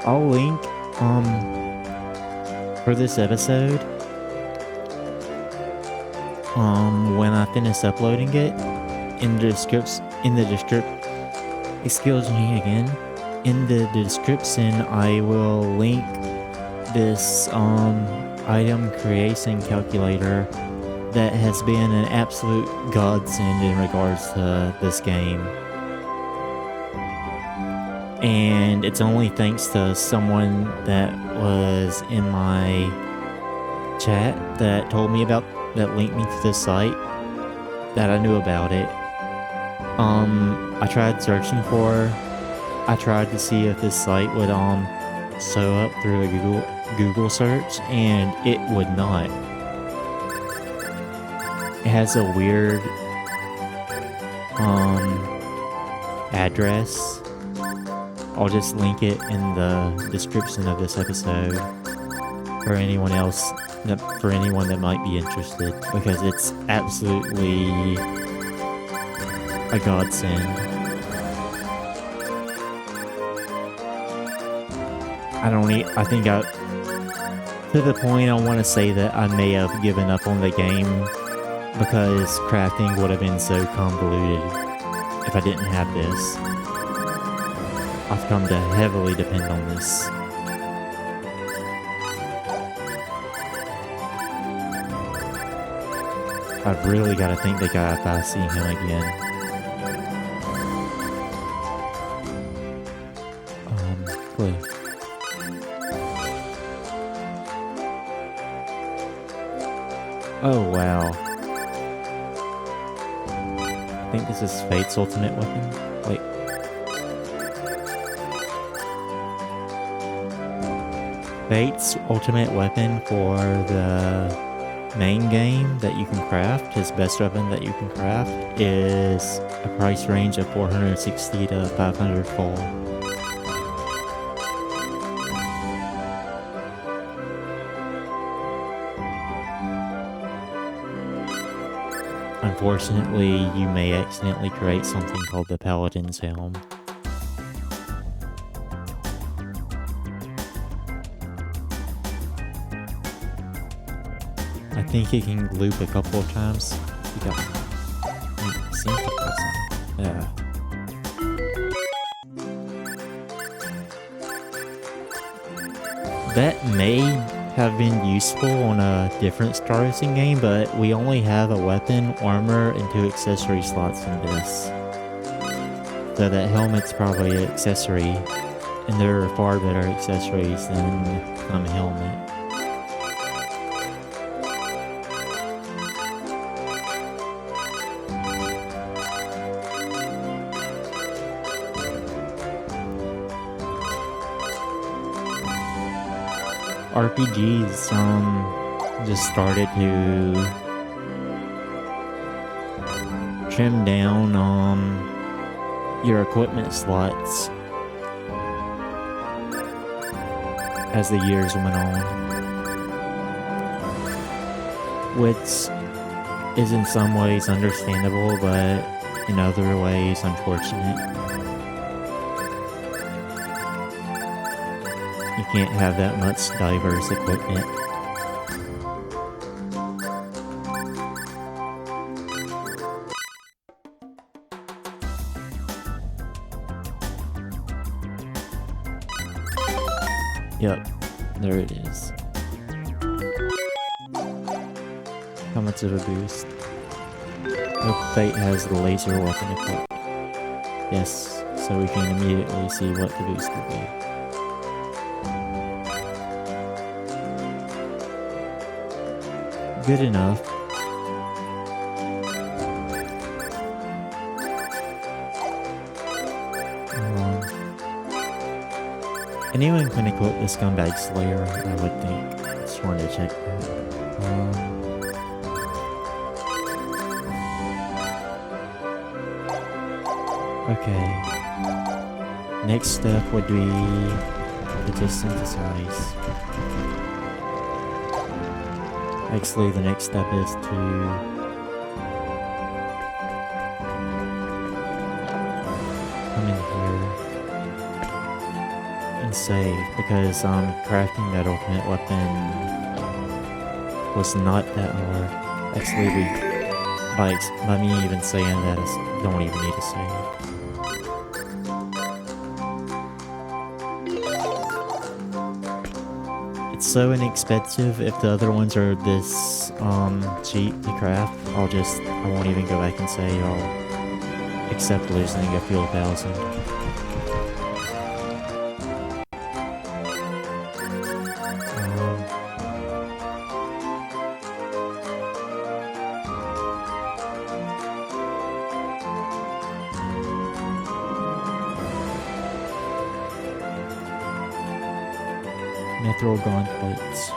I'll link for this episode when I finish uploading it in the excuse me again, in the description I will link this item creation calculator that has been an absolute godsend in regards to this game. And it's only thanks to someone that was in my chat that told me about, that linked me to this site, that I knew about it. I tried searching I tried to see if this site would show up through a Google search, and it would not. It has a weird address. I'll just link it in the description of this episode for anyone else, for anyone that might be interested, because it's absolutely a godsend. To the point I want to say that I may have given up on the game because crafting would have been so convoluted if I didn't have this. I've come to heavily depend on this. I've really got to thank the guy if I see him again. Cliff. Oh wow. I think this is Fate's ultimate weapon. Wait. Fate's ultimate weapon for the main game that you can craft, his best weapon that you can craft, is a price range of 460 to 500 full. Unfortunately, you may accidentally create something called the Paladin's Helm. I think it can loop a couple of times. You got. It seems to press on. Yeah. That may have been useful on a different Star Racing game, but we only have a weapon, armor, and 2 accessory slots in this. So that helmet's probably an accessory, and there are far better accessories than a helmet. RPGs just started to trim down your equipment slots as the years went on, which is in some ways understandable, but in other ways unfortunate. You can't have that much diverse equipment. Yep, there it is. How much of a boost? Hope Fate has the laser weapon equipped. Yes, so we can immediately see what the boost will be. Good enough. Anyone can equip the Scumbag Slayer, I would think. Just wanted to check that. Okay. Next step would be to just synthesize. Actually, the next step is to come in here and save, because crafting that ultimate weapon was not that hard. Actually, by me even saying that, I don't even need to save. So inexpensive. If the other ones are this cheap to craft, I won't even go back and say I'll accept losing a few thousand. Mithril gauntlets.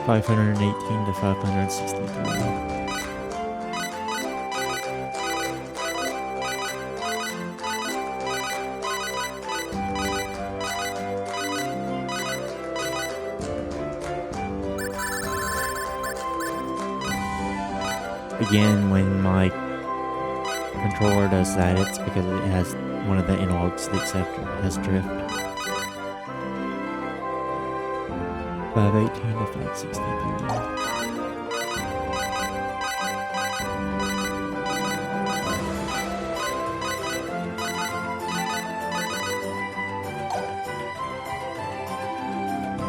518 to 563. Again, when my controller does that, it's because it has one of the analog sticks after it has drift. 518 to 563.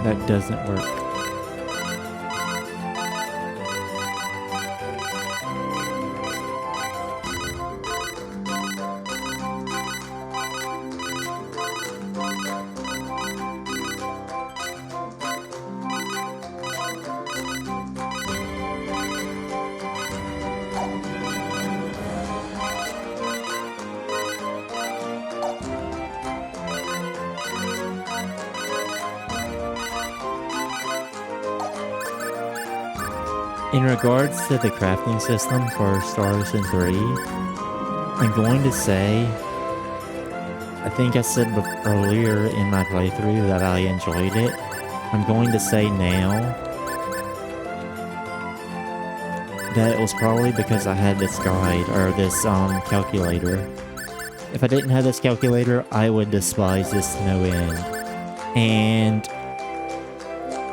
That doesn't work. In regards to the crafting system for Star Ocean 3, I'm going to say, I think I said earlier in my playthrough that I enjoyed it. I'm going to say now that it was probably because I had this guide, or this calculator. If I didn't have this calculator, I would despise this to no end. And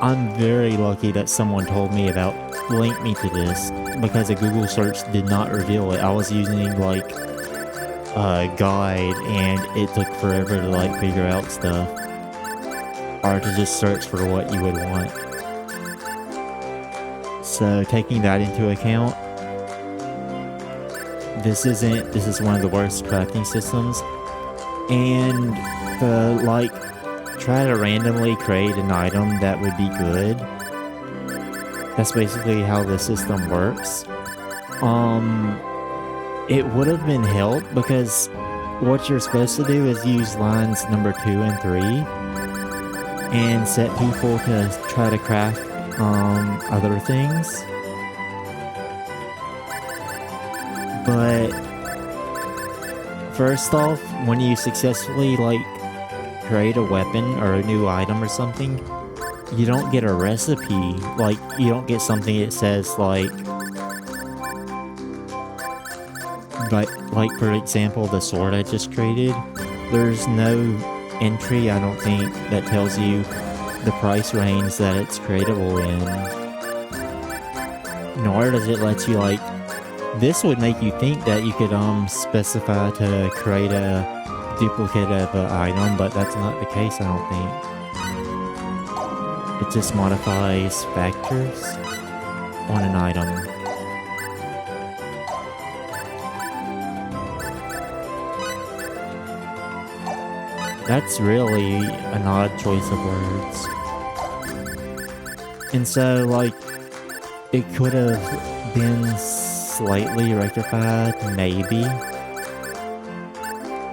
I'm very lucky that someone told me linked me to this, because a Google search did not reveal it. I was using like a guide and it took forever to like figure out stuff, or to just search for what you would want. So taking that into account, this is one of the worst crafting systems. And to like try to randomly create an item that would be good, that's basically how the system works. It would have been help, because what you're supposed to do is use lines number 2 and 3 and set people to try to craft other things. But first off, when you successfully like create a weapon or a new item or something, you don't get a recipe. Like, you don't get something that says like for example, the sword I just created, there's no entry, I don't think, that tells you the price range that it's creatable in. Nor does it let you like, this would make you think that you could specify to create a duplicate of an item, but that's not the case, I don't think. It just modifies factors on an item. That's really an odd choice of words. And so, like, it could have been slightly rectified, maybe,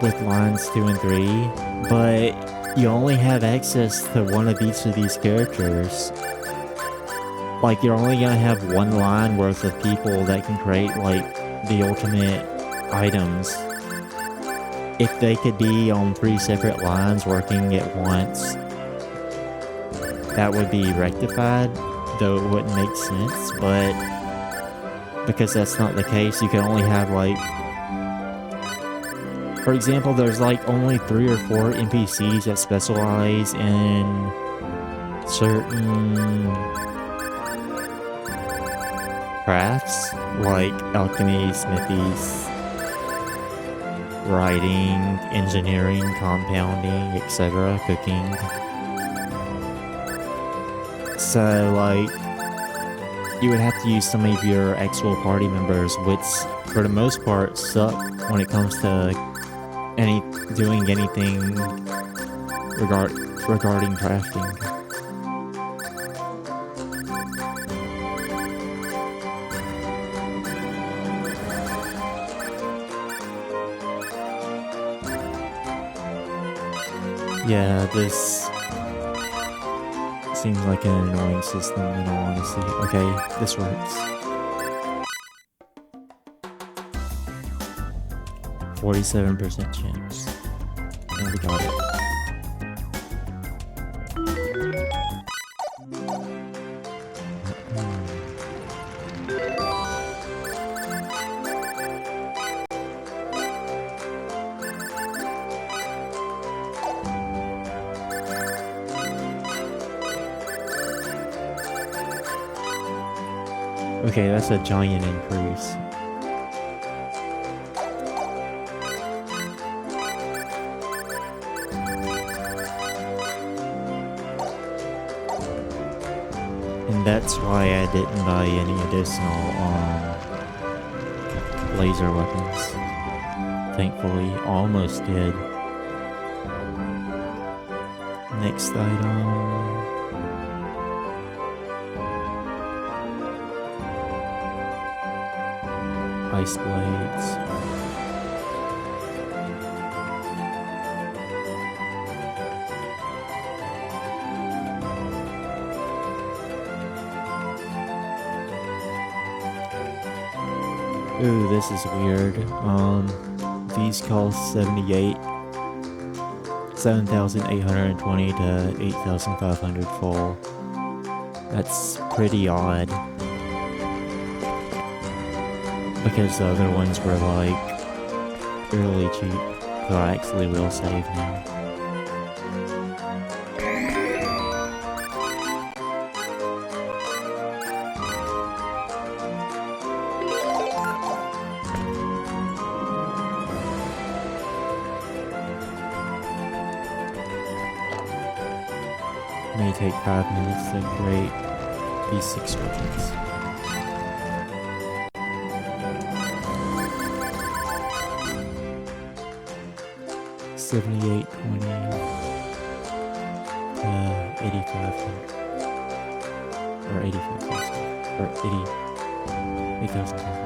with lines 2 and 3, but you only have access to one of each of these characters. Like, you're only gonna have one line worth of people that can create, like, the ultimate items. If they could be on 3 separate lines working at once, that would be rectified, though it wouldn't make sense. But because that's not the case, you can only have like, for example, there's like only 3 or 4 NPCs that specialize in certain crafts, like alchemy, smithies, writing, engineering, compounding, etc., cooking. So, like, you would have to use some of your actual party members, which, for the most part, suck when it comes to doing anything regarding crafting. Yeah, this seems like an annoying system in all honesty. Okay, this works. 47% chance. And we got it. Okay, that's a giant increase. And that's why I didn't buy any additional laser weapons. Thankfully, almost did. Next item. Ice blades. Ooh, this is weird. these cost 7,820 to 8,500 full. That's pretty odd. Because the other ones were like really cheap. So I actually will save now. May take 5 minutes to create these 6 weapons. $78.20 to 8,500 or 85,000 or 8,500.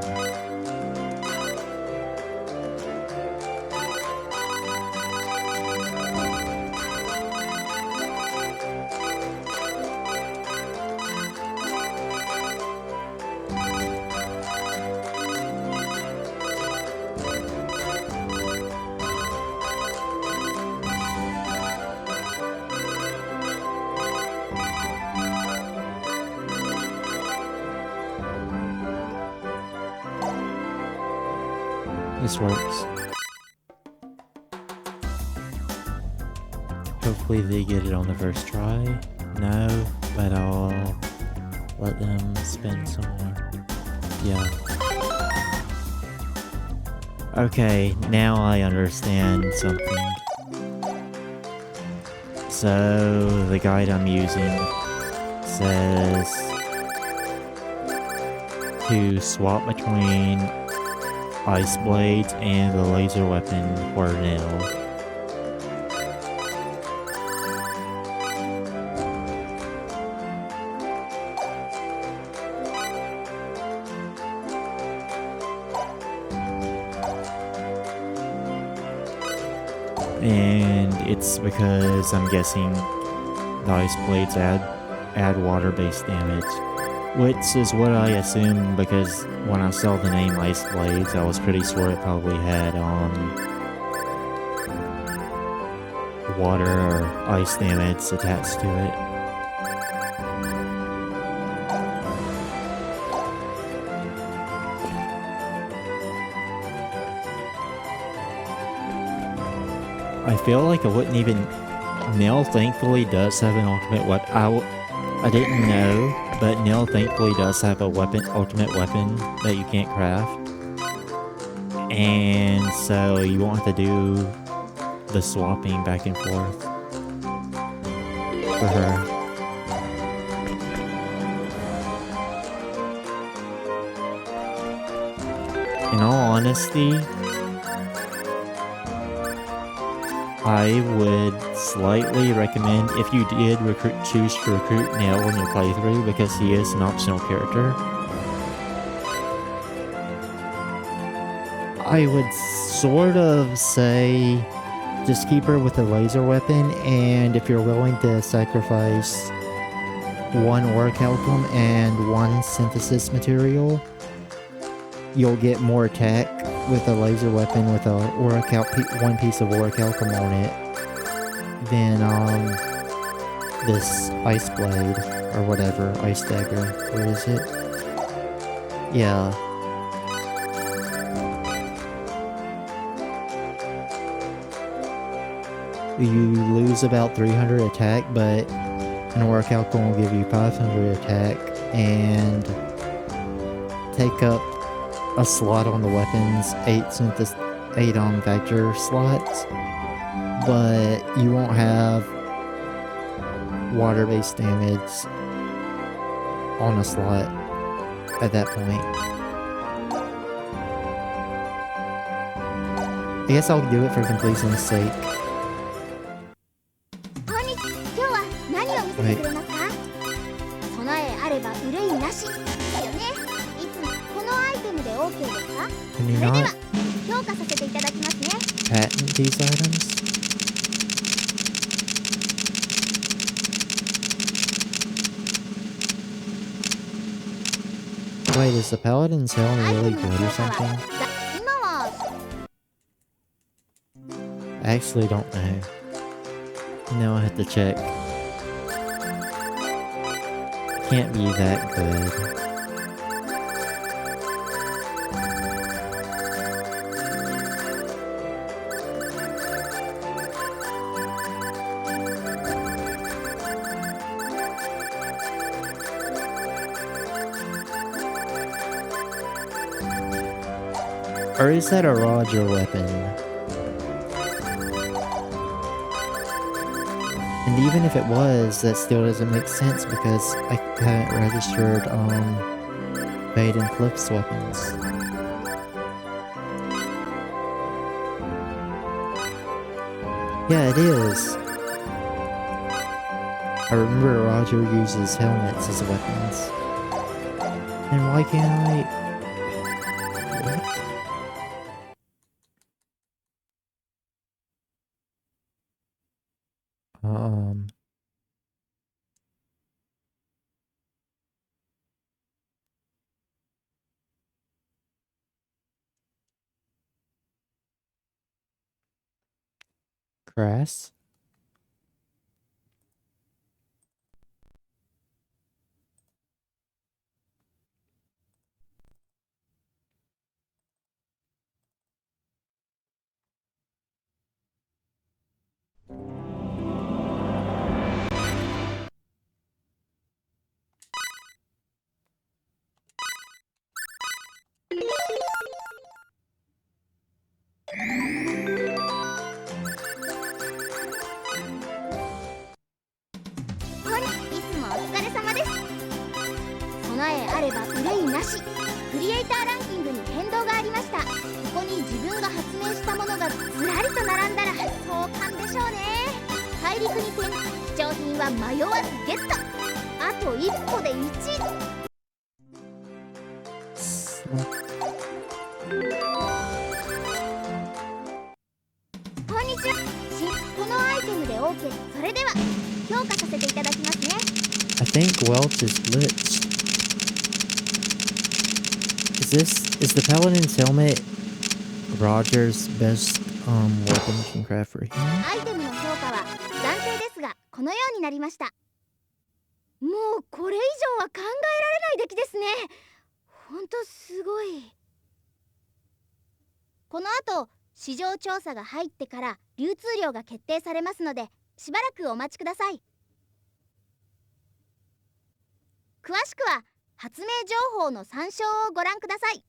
This works. Hopefully they get it on the first try. No, but I'll let them spin some more. Yeah. Okay, now I understand something. So the guide I'm using says to swap between ice blades and the laser weapon for now. And it's because I'm guessing the ice blades add water-based damage. Which is what I assumed because when I saw the name Ice Blades, I was pretty sure it probably had water or ice damage attached to it. I feel like I wouldn't even... Nell thankfully does have an ultimate weapon. I didn't know, but Nell thankfully does have a ultimate weapon that you can't craft. And so you won't have to do the swapping back and forth for her. In all honesty, I would slightly recommend if you did choose to recruit Nell in your playthrough because he is an optional character. I would sort of say just keep her with a laser weapon, and if you're willing to sacrifice 1 orichalcum and 1 synthesis material, you'll get more attack with a laser weapon with a 1 piece of orichalcum on it than this ice blade or whatever, ice dagger. What is it? Yeah. You lose about 300 attack, but an orichalcum will give you 500 attack and take up a slot on the weapons, 8 factor slots, but you won't have water-based damage on a slot at that point. I guess I'll do it for completion's sake. こんにちは。今日は何を見せてくれますか？備えあれば憂いなしですよね。いつもこのアイテムで OK ですか？ Can そ you れでは not 評価させていただきますね。 patent these items? Wait, is the paladin's helm really good or something? 今は actually don't know. Now I have to check. Can't be that good. Or is that a Roger weapon? And even if it was, that still doesn't make sense because I haven't registered Fade and Cliff's weapons. Yeah, it is. I remember Roger uses helmets as weapons. And why can't I... What? Grass? I think Welch is glitched. Is the Paladin's helmet Roger's best weapon you can craft for him? アイテムの評価は暫定ですがこのようになりました。もうこれ以上は考えられない出来ですね。ほんとすごい。この後市場調査が入ってから流通量が決定されますのでしばらくお待ちください。詳しくは発明情報の参照をご覧ください。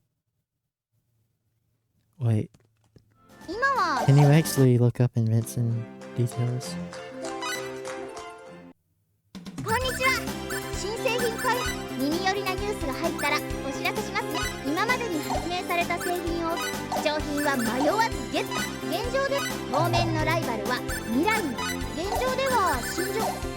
Wait, 今は can you actually look up invention details? こんにちは。新製品開発耳寄りなニュースが入ったらお知らせしますね。今までに発明された製品を貴重品は迷わずゲット。現状で当面のライバルは未来の現状では新庄。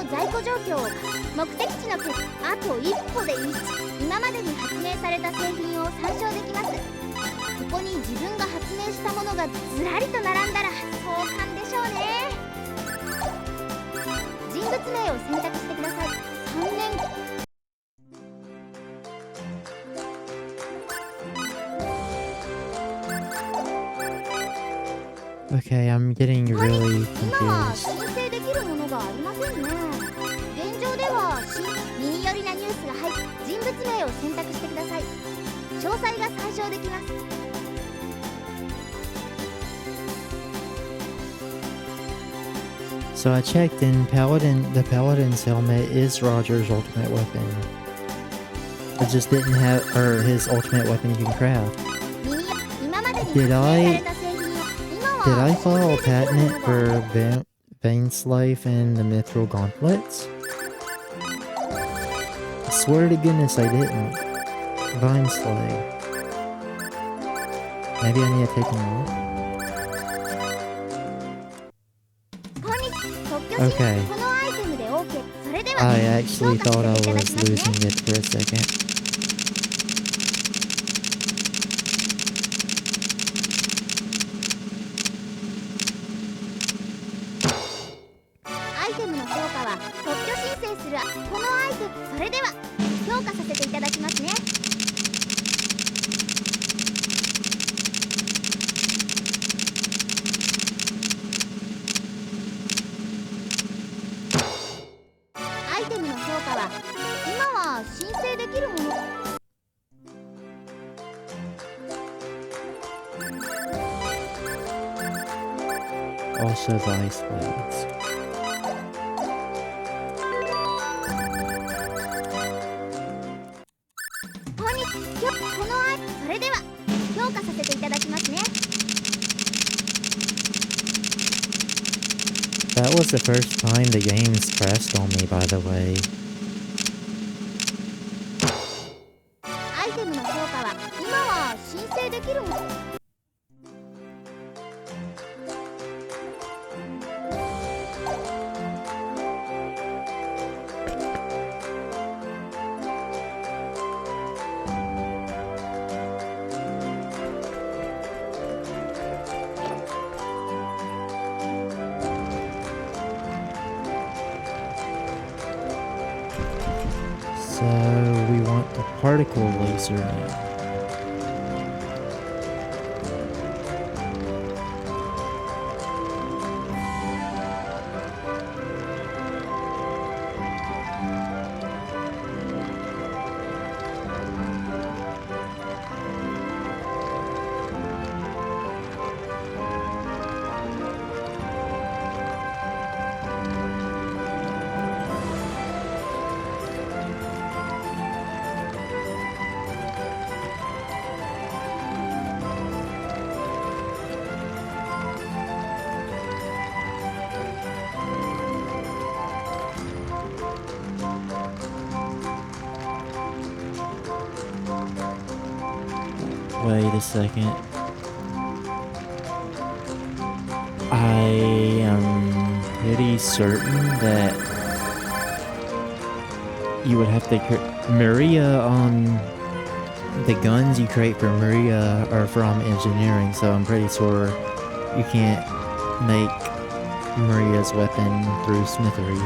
在庫状況を目的地の決あと一歩で一致。今までに発明された製品を参照できます。ここに自分が発明したものがずらりと並んだら壮観でしょうね。人物名を選択してください。3年 Okay, I'm getting really 今は confused. 申請できるものがありませんね。現状では耳寄りなニュースが入り人物名を選択してください。詳細が参照できます。 So I checked and the Paladin's helmet is Roger's ultimate weapon. I just didn't have, or his ultimate weapon you can craft. 今までに発 Did 明さ I れた製品を今 Did I は file a 申請できる patent ものが for Bane's and the Mithril Gauntlets? I swear to goodness I didn't. Vineslay. Maybe I need to take them off? こんにちは。特許 Okay. このアイテムで OK。それでは I actually thought I was losing it for a second. アイテムの評価は特許申請するこのアイテム、それでは評価させていただきますね。アイテムの評価は今は申請できるもの。Also the ice blades. このアイテム、それでは評価させていただきますね。 That was the first time the game's crashed on me, by the way. アイテムの評価は今は申請できるもの。 So we want the particle laser now. Wait a second. I am pretty certain that you would have to Maria the guns you create for Maria are from engineering, so I'm pretty sure you can't make Maria's weapon through smithery.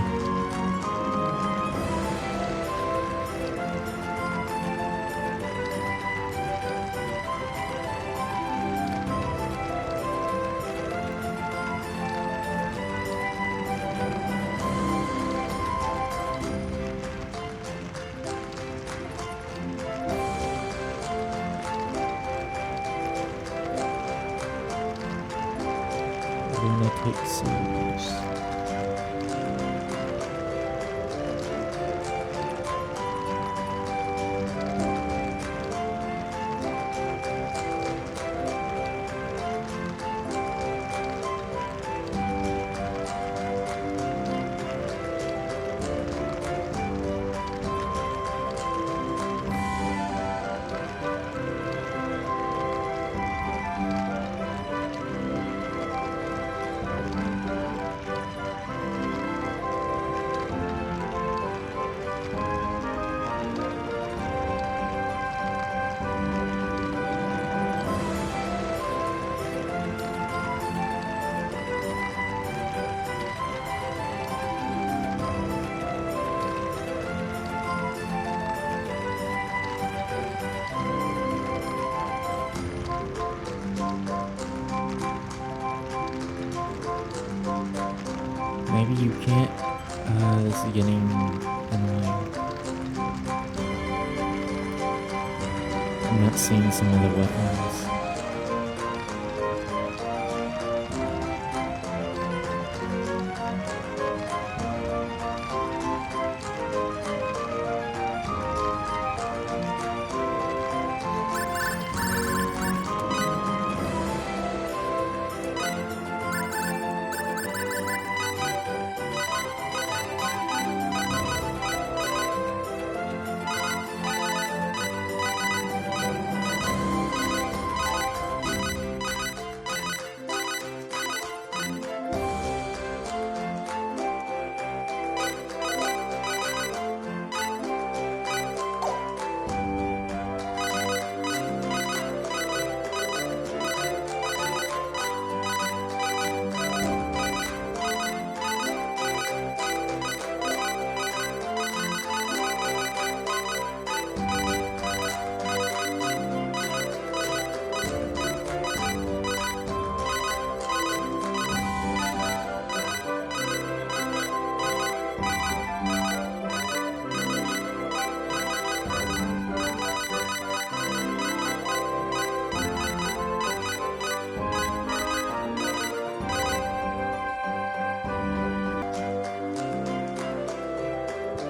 Lunatic Souls. Maybe you can't. This is getting annoying. I'm not seeing some of the weapons.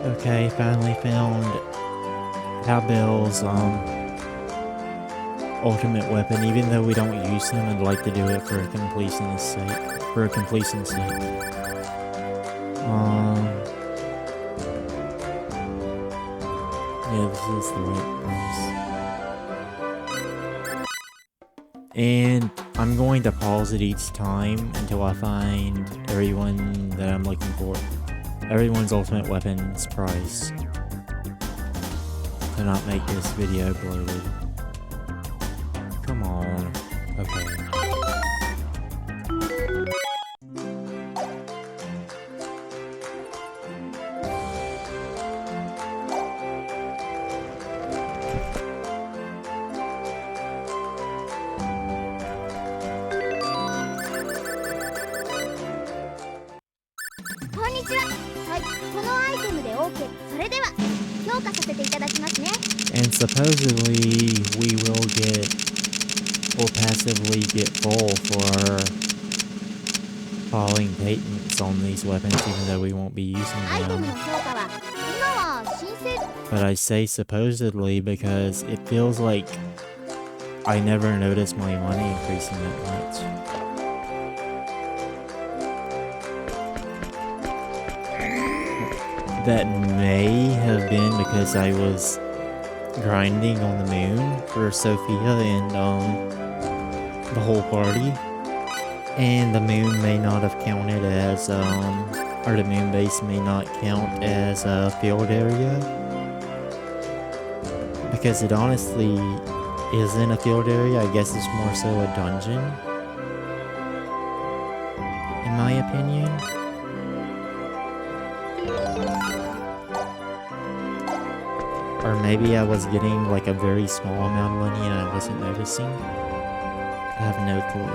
Okay, finally found Abel's ultimate weapon. Even though we don't use him, I'd like to do it for a completion's sake. Yeah, this is the right place. And I'm going to pause it each time until I find everyone that I'm looking for. Everyone's ultimate weapons price. To not make this video bloated. Come on. Okay. And supposedly we'll passively get full for falling patents on these weapons, even though we won't be using them. But I say supposedly because it feels like I never noticed my money increasing that much. That may have been because I was grinding on the moon for Sophia and the whole party, and the moon may not have counted as or the moon base may not count as a field area, because it honestly isn't a field area. I guess it's more so a dungeon, in my opinion. Or maybe I was getting like a very small amount of money and I wasn't noticing. I have no clue.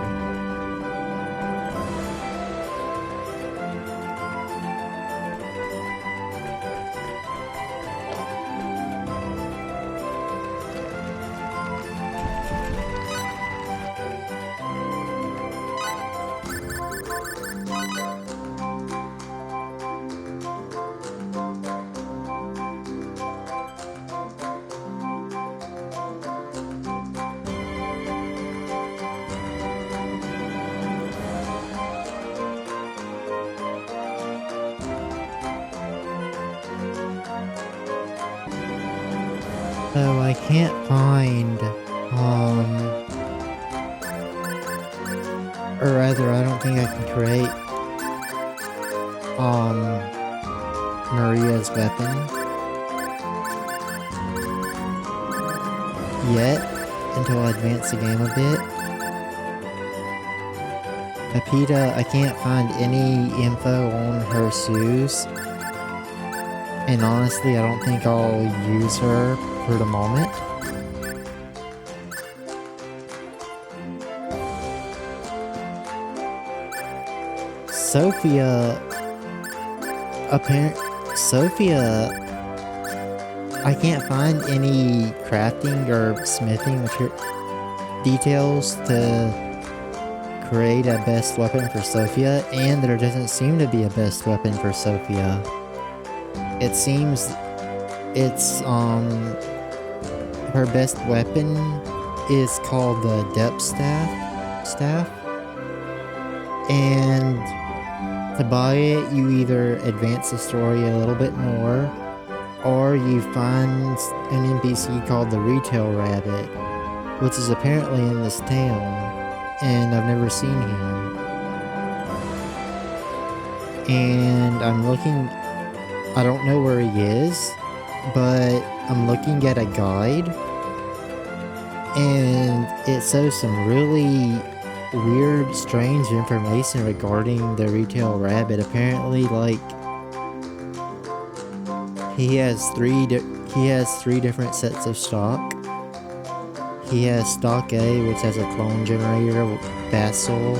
So I can't find, or rather I don't think I can create, Maria's weapon yet, until I advance the game a bit. Pepita, I can't find any info on her shoes, and honestly I don't think I'll use her for the moment. Sophia, I can't find any crafting or smithing details to create a best weapon for Sophia, and there doesn't seem to be a best weapon for Sophia. It seems it's her best weapon is called the Depth Staff, and to buy it you either advance the story a little bit more, or you find an NPC called the Retail Rabbit, which is apparently in this town, and I've never seen him. And I'm looking, I don't know where he is, but I'm looking at a guide, and it shows some really weird, strange information regarding the Retail Rabbit. Apparently, like, he has three different sets of stock. He has stock A, which has a clone generator, basil,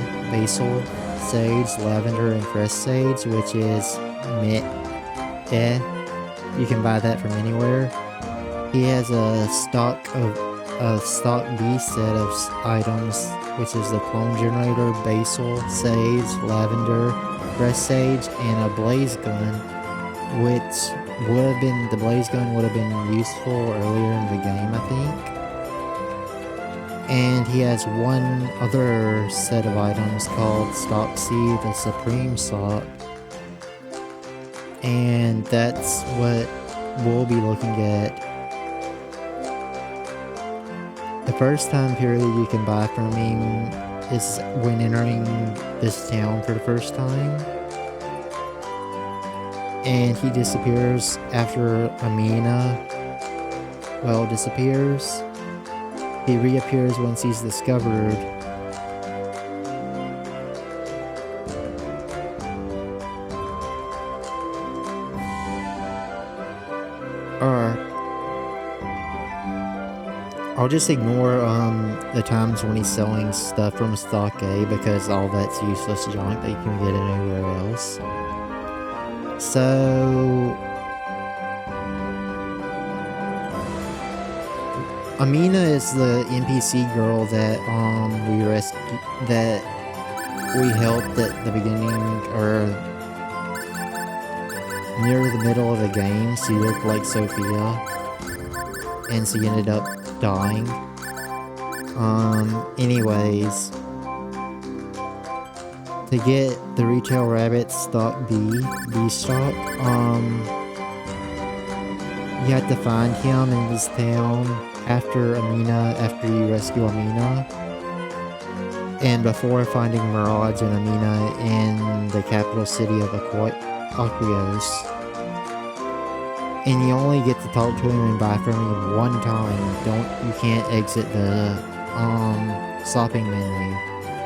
sage, lavender, and fresh sage, which is meh. You can buy that from anywhere. He has a stock B set of items, which is the clone generator, basil, sage, lavender, fresh sage, and a blaze gun. which would have been, the blaze gun would have been useful earlier in the game, I think. And he has one other set of items called Stock C, the Supreme Sock. And that's what we'll be looking at. The first time period you can buy from him is when entering this town for the first time. And he disappears after Amina, well, disappears. He reappears once he's discovered. Or I'll just ignore the times when he's selling stuff from stock A because all that's useless junk that you can get anywhere else. So Amina is the NPC girl that we helped at the beginning or near the middle of the game. She looked like Sophia and she ended up dying. Anyways, to get the retail rabbit stock B stock, you have to find him in this town after you rescue Amina, and before finding Mirage and Amina in the capital city of Aerius. And you only get to talk to him and buy from him one time. You can't exit the shopping menu.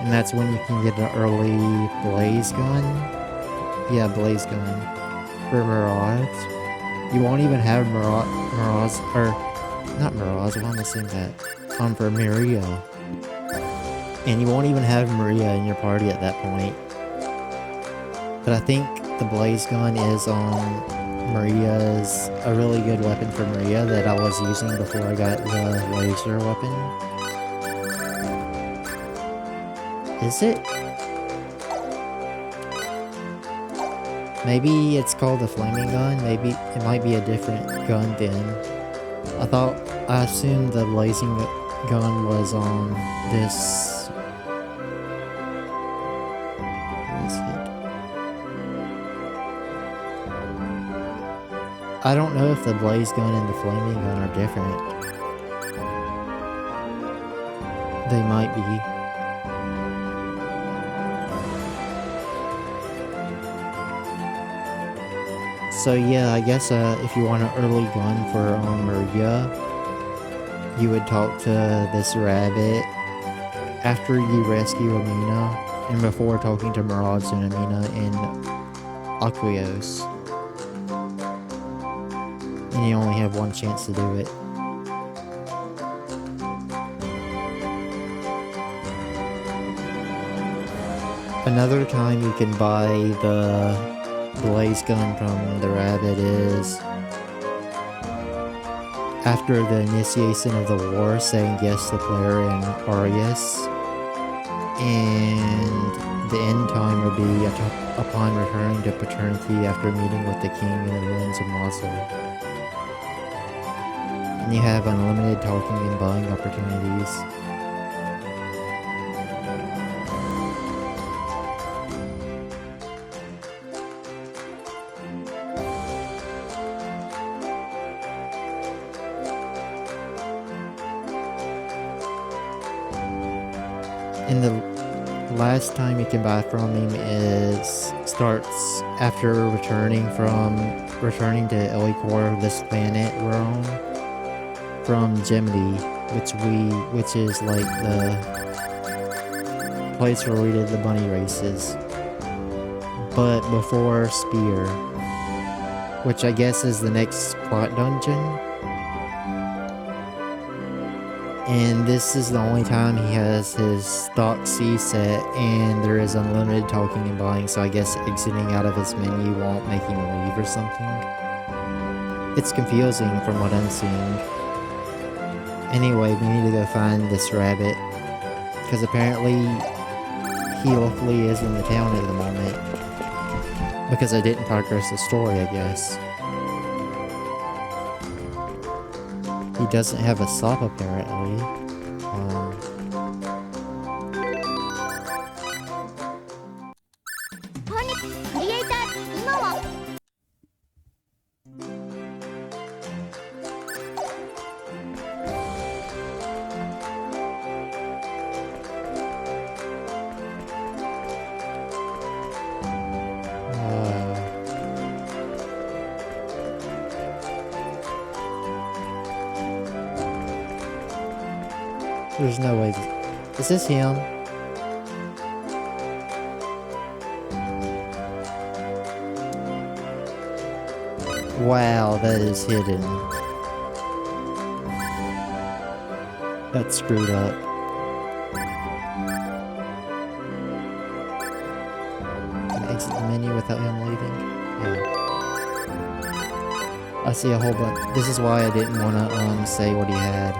And that's when you can get an early blaze gun. Yeah, blaze gun for Mirage. You won't even have Mirage, or not Mirage, why am I saying that? For Maria. And you won't even have Maria in your party at that point. But I think the blaze gun is Maria's a really good weapon for Maria that I was using before I got the laser weapon. Is it? Maybe it's called the flaming gun. Maybe it might be a different gun then. I assumed the blazing gun was on this. What is it? I don't know if the blaze gun and the flaming gun are different. They might be. So yeah, I guess if you want an early gun for Maria, you would talk to this rabbit after you rescue Amina and before talking to Mirage and Amina in Aerius. And you only have one chance to do it. Another time you can buy the blaze gun from the rabbit is after the initiation of the war, saying yes to the player in Aerius, and the end time would be upon returning to paternity after meeting with the king in the ruins of Mosul. And you have unlimited talking and buying opportunities. And the last time you can buy from him starts after returning to Elicor, this planet we're on, from Gemini, which is like the place where we did the bunny races, but before Spear, which I guess is the next plot dungeon. And this is the only time he has his stock C set, and there is unlimited talking and buying, so I guess exiting out of his menu won't make him leave or something. It's confusing from what I'm seeing. Anyway, we need to go find this rabbit, because apparently he locally is in the town at the moment. Because I didn't progress the story, I guess. He doesn't have a sop apparently. Um, こんにちはクリエイター今は there's no way. Is this him? Wow, that is hidden. That's screwed up. Can I exit the menu without him leaving? Yeah. I see a whole bunch. This is why I didn't want to say what he had.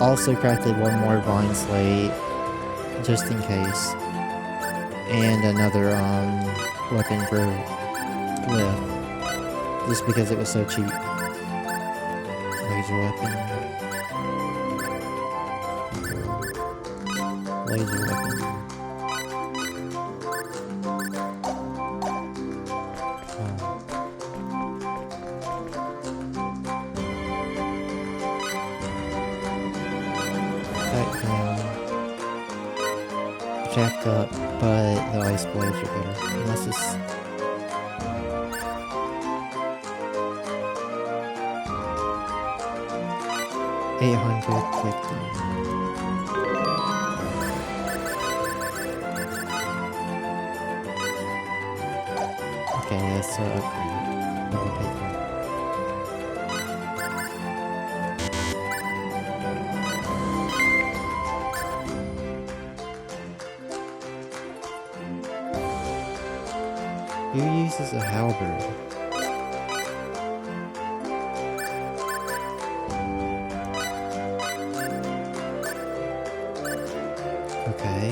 Also crafted one more vine slate, just in case. And another weapon for Cliff. Just because it was so cheap. Laser weapon. Laser weapon. Back down. Jacked up, but the ice blades are better. Unless it's... $850. Okay, that's an upgrade. Never paid for it. Who uses a halberd? Okay.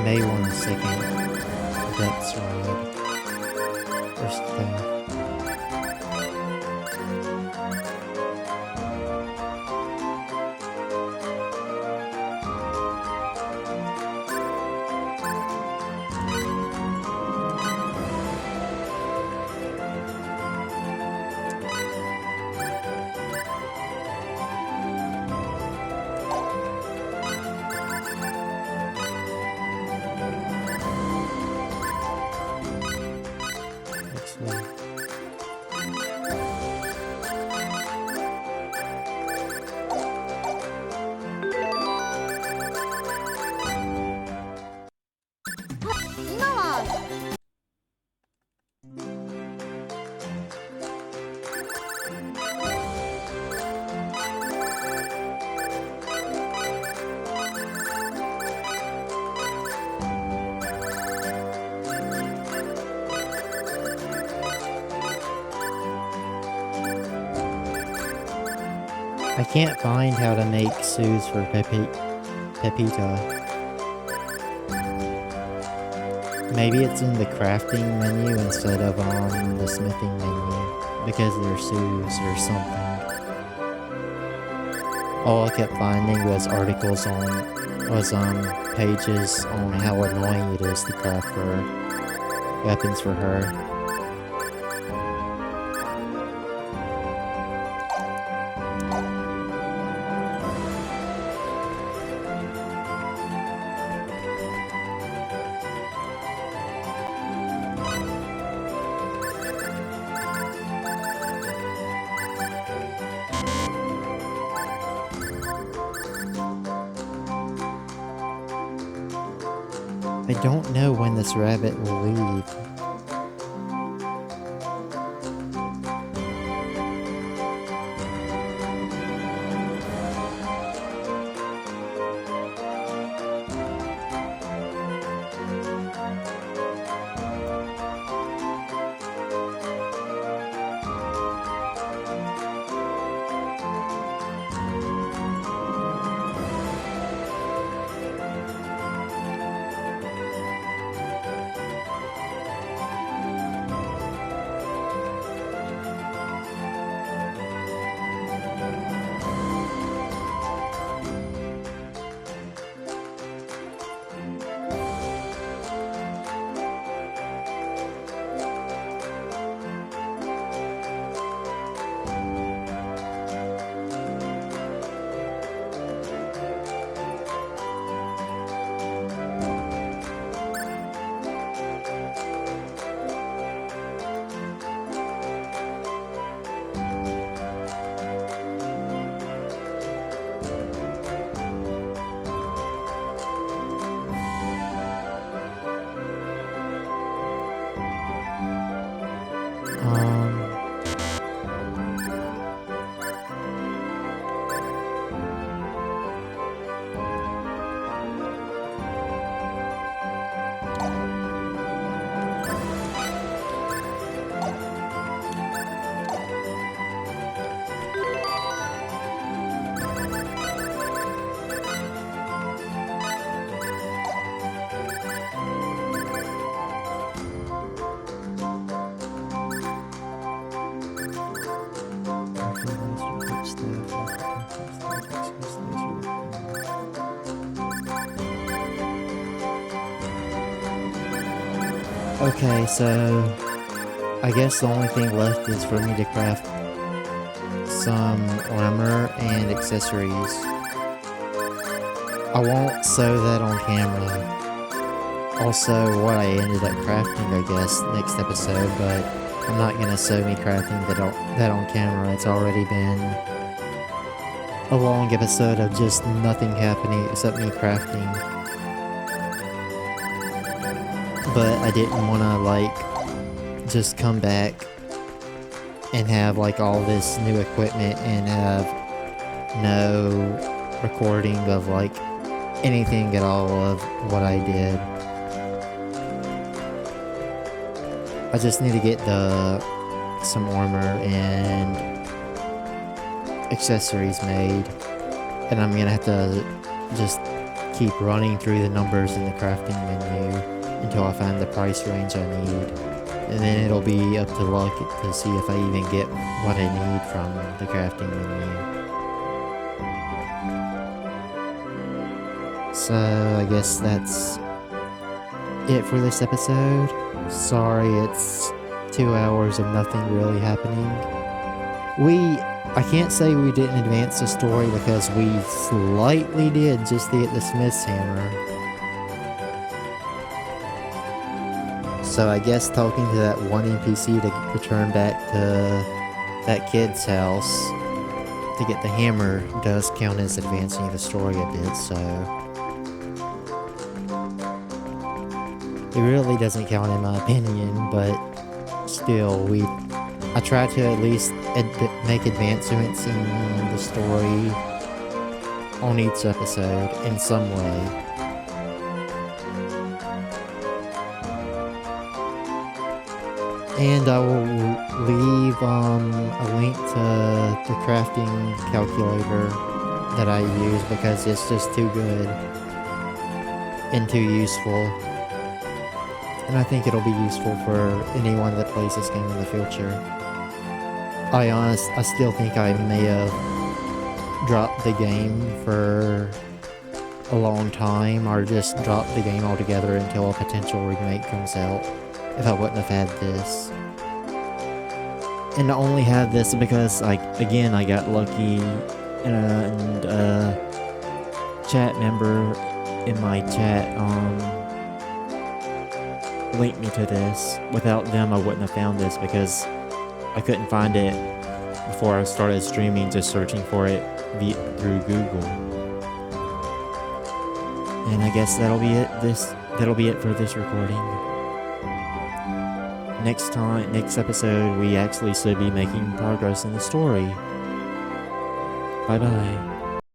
may want a second depths ride or stuff. I can't find how to make shoes for Pepita. Maybe it's in the crafting menu instead of on the smithing menu because they're shoes or something. All I kept finding was articles on pages on how annoying it is to craft for weapons for her. I don't know when this rabbit will leave. Okay, so I guess the only thing left is for me to craft some armor and accessories. I won't show that on camera. Also, what I ended up crafting, I guess, next episode, but I'm not gonna show me crafting that on camera. It's already been a long episode of just nothing happening except me crafting. But I didn't want to, like, just come back and have, like, all this new equipment and have no recording of, like, anything at all of what I did. I just need to get some armor and accessories made, and I'm gonna have to just keep running through the numbers in the crafting menu until I find the price range I need. And then it'll be up to luck to see if I even get what I need from the crafting menu. So I guess that's it for this episode. Sorry it's 2 hours of nothing really happening. I can't say we didn't advance the story because we slightly did just to get the Smith's hammer. So I guess talking to that one NPC to return back to that kid's house to get the hammer does count as advancing the story a bit, so it really doesn't count in my opinion, but still, I try to at least make advancements in the story on each episode in some way. And I will leave a link to the crafting calculator that I use because it's just too good and too useful. And I think it'll be useful for anyone that plays this game in the future. I still think I may have dropped the game for a long time, or just dropped the game altogether until a potential remake comes out, if I wouldn't have had this. And I only have this because, again, I got lucky, and a chat member in my chat, linked me to this. Without them, I wouldn't have found this because I couldn't find it before I started streaming, just searching for it through Google. And I guess that'll be it. That'll be it for this recording. Next episode, we actually should be making progress in the story. Bye bye.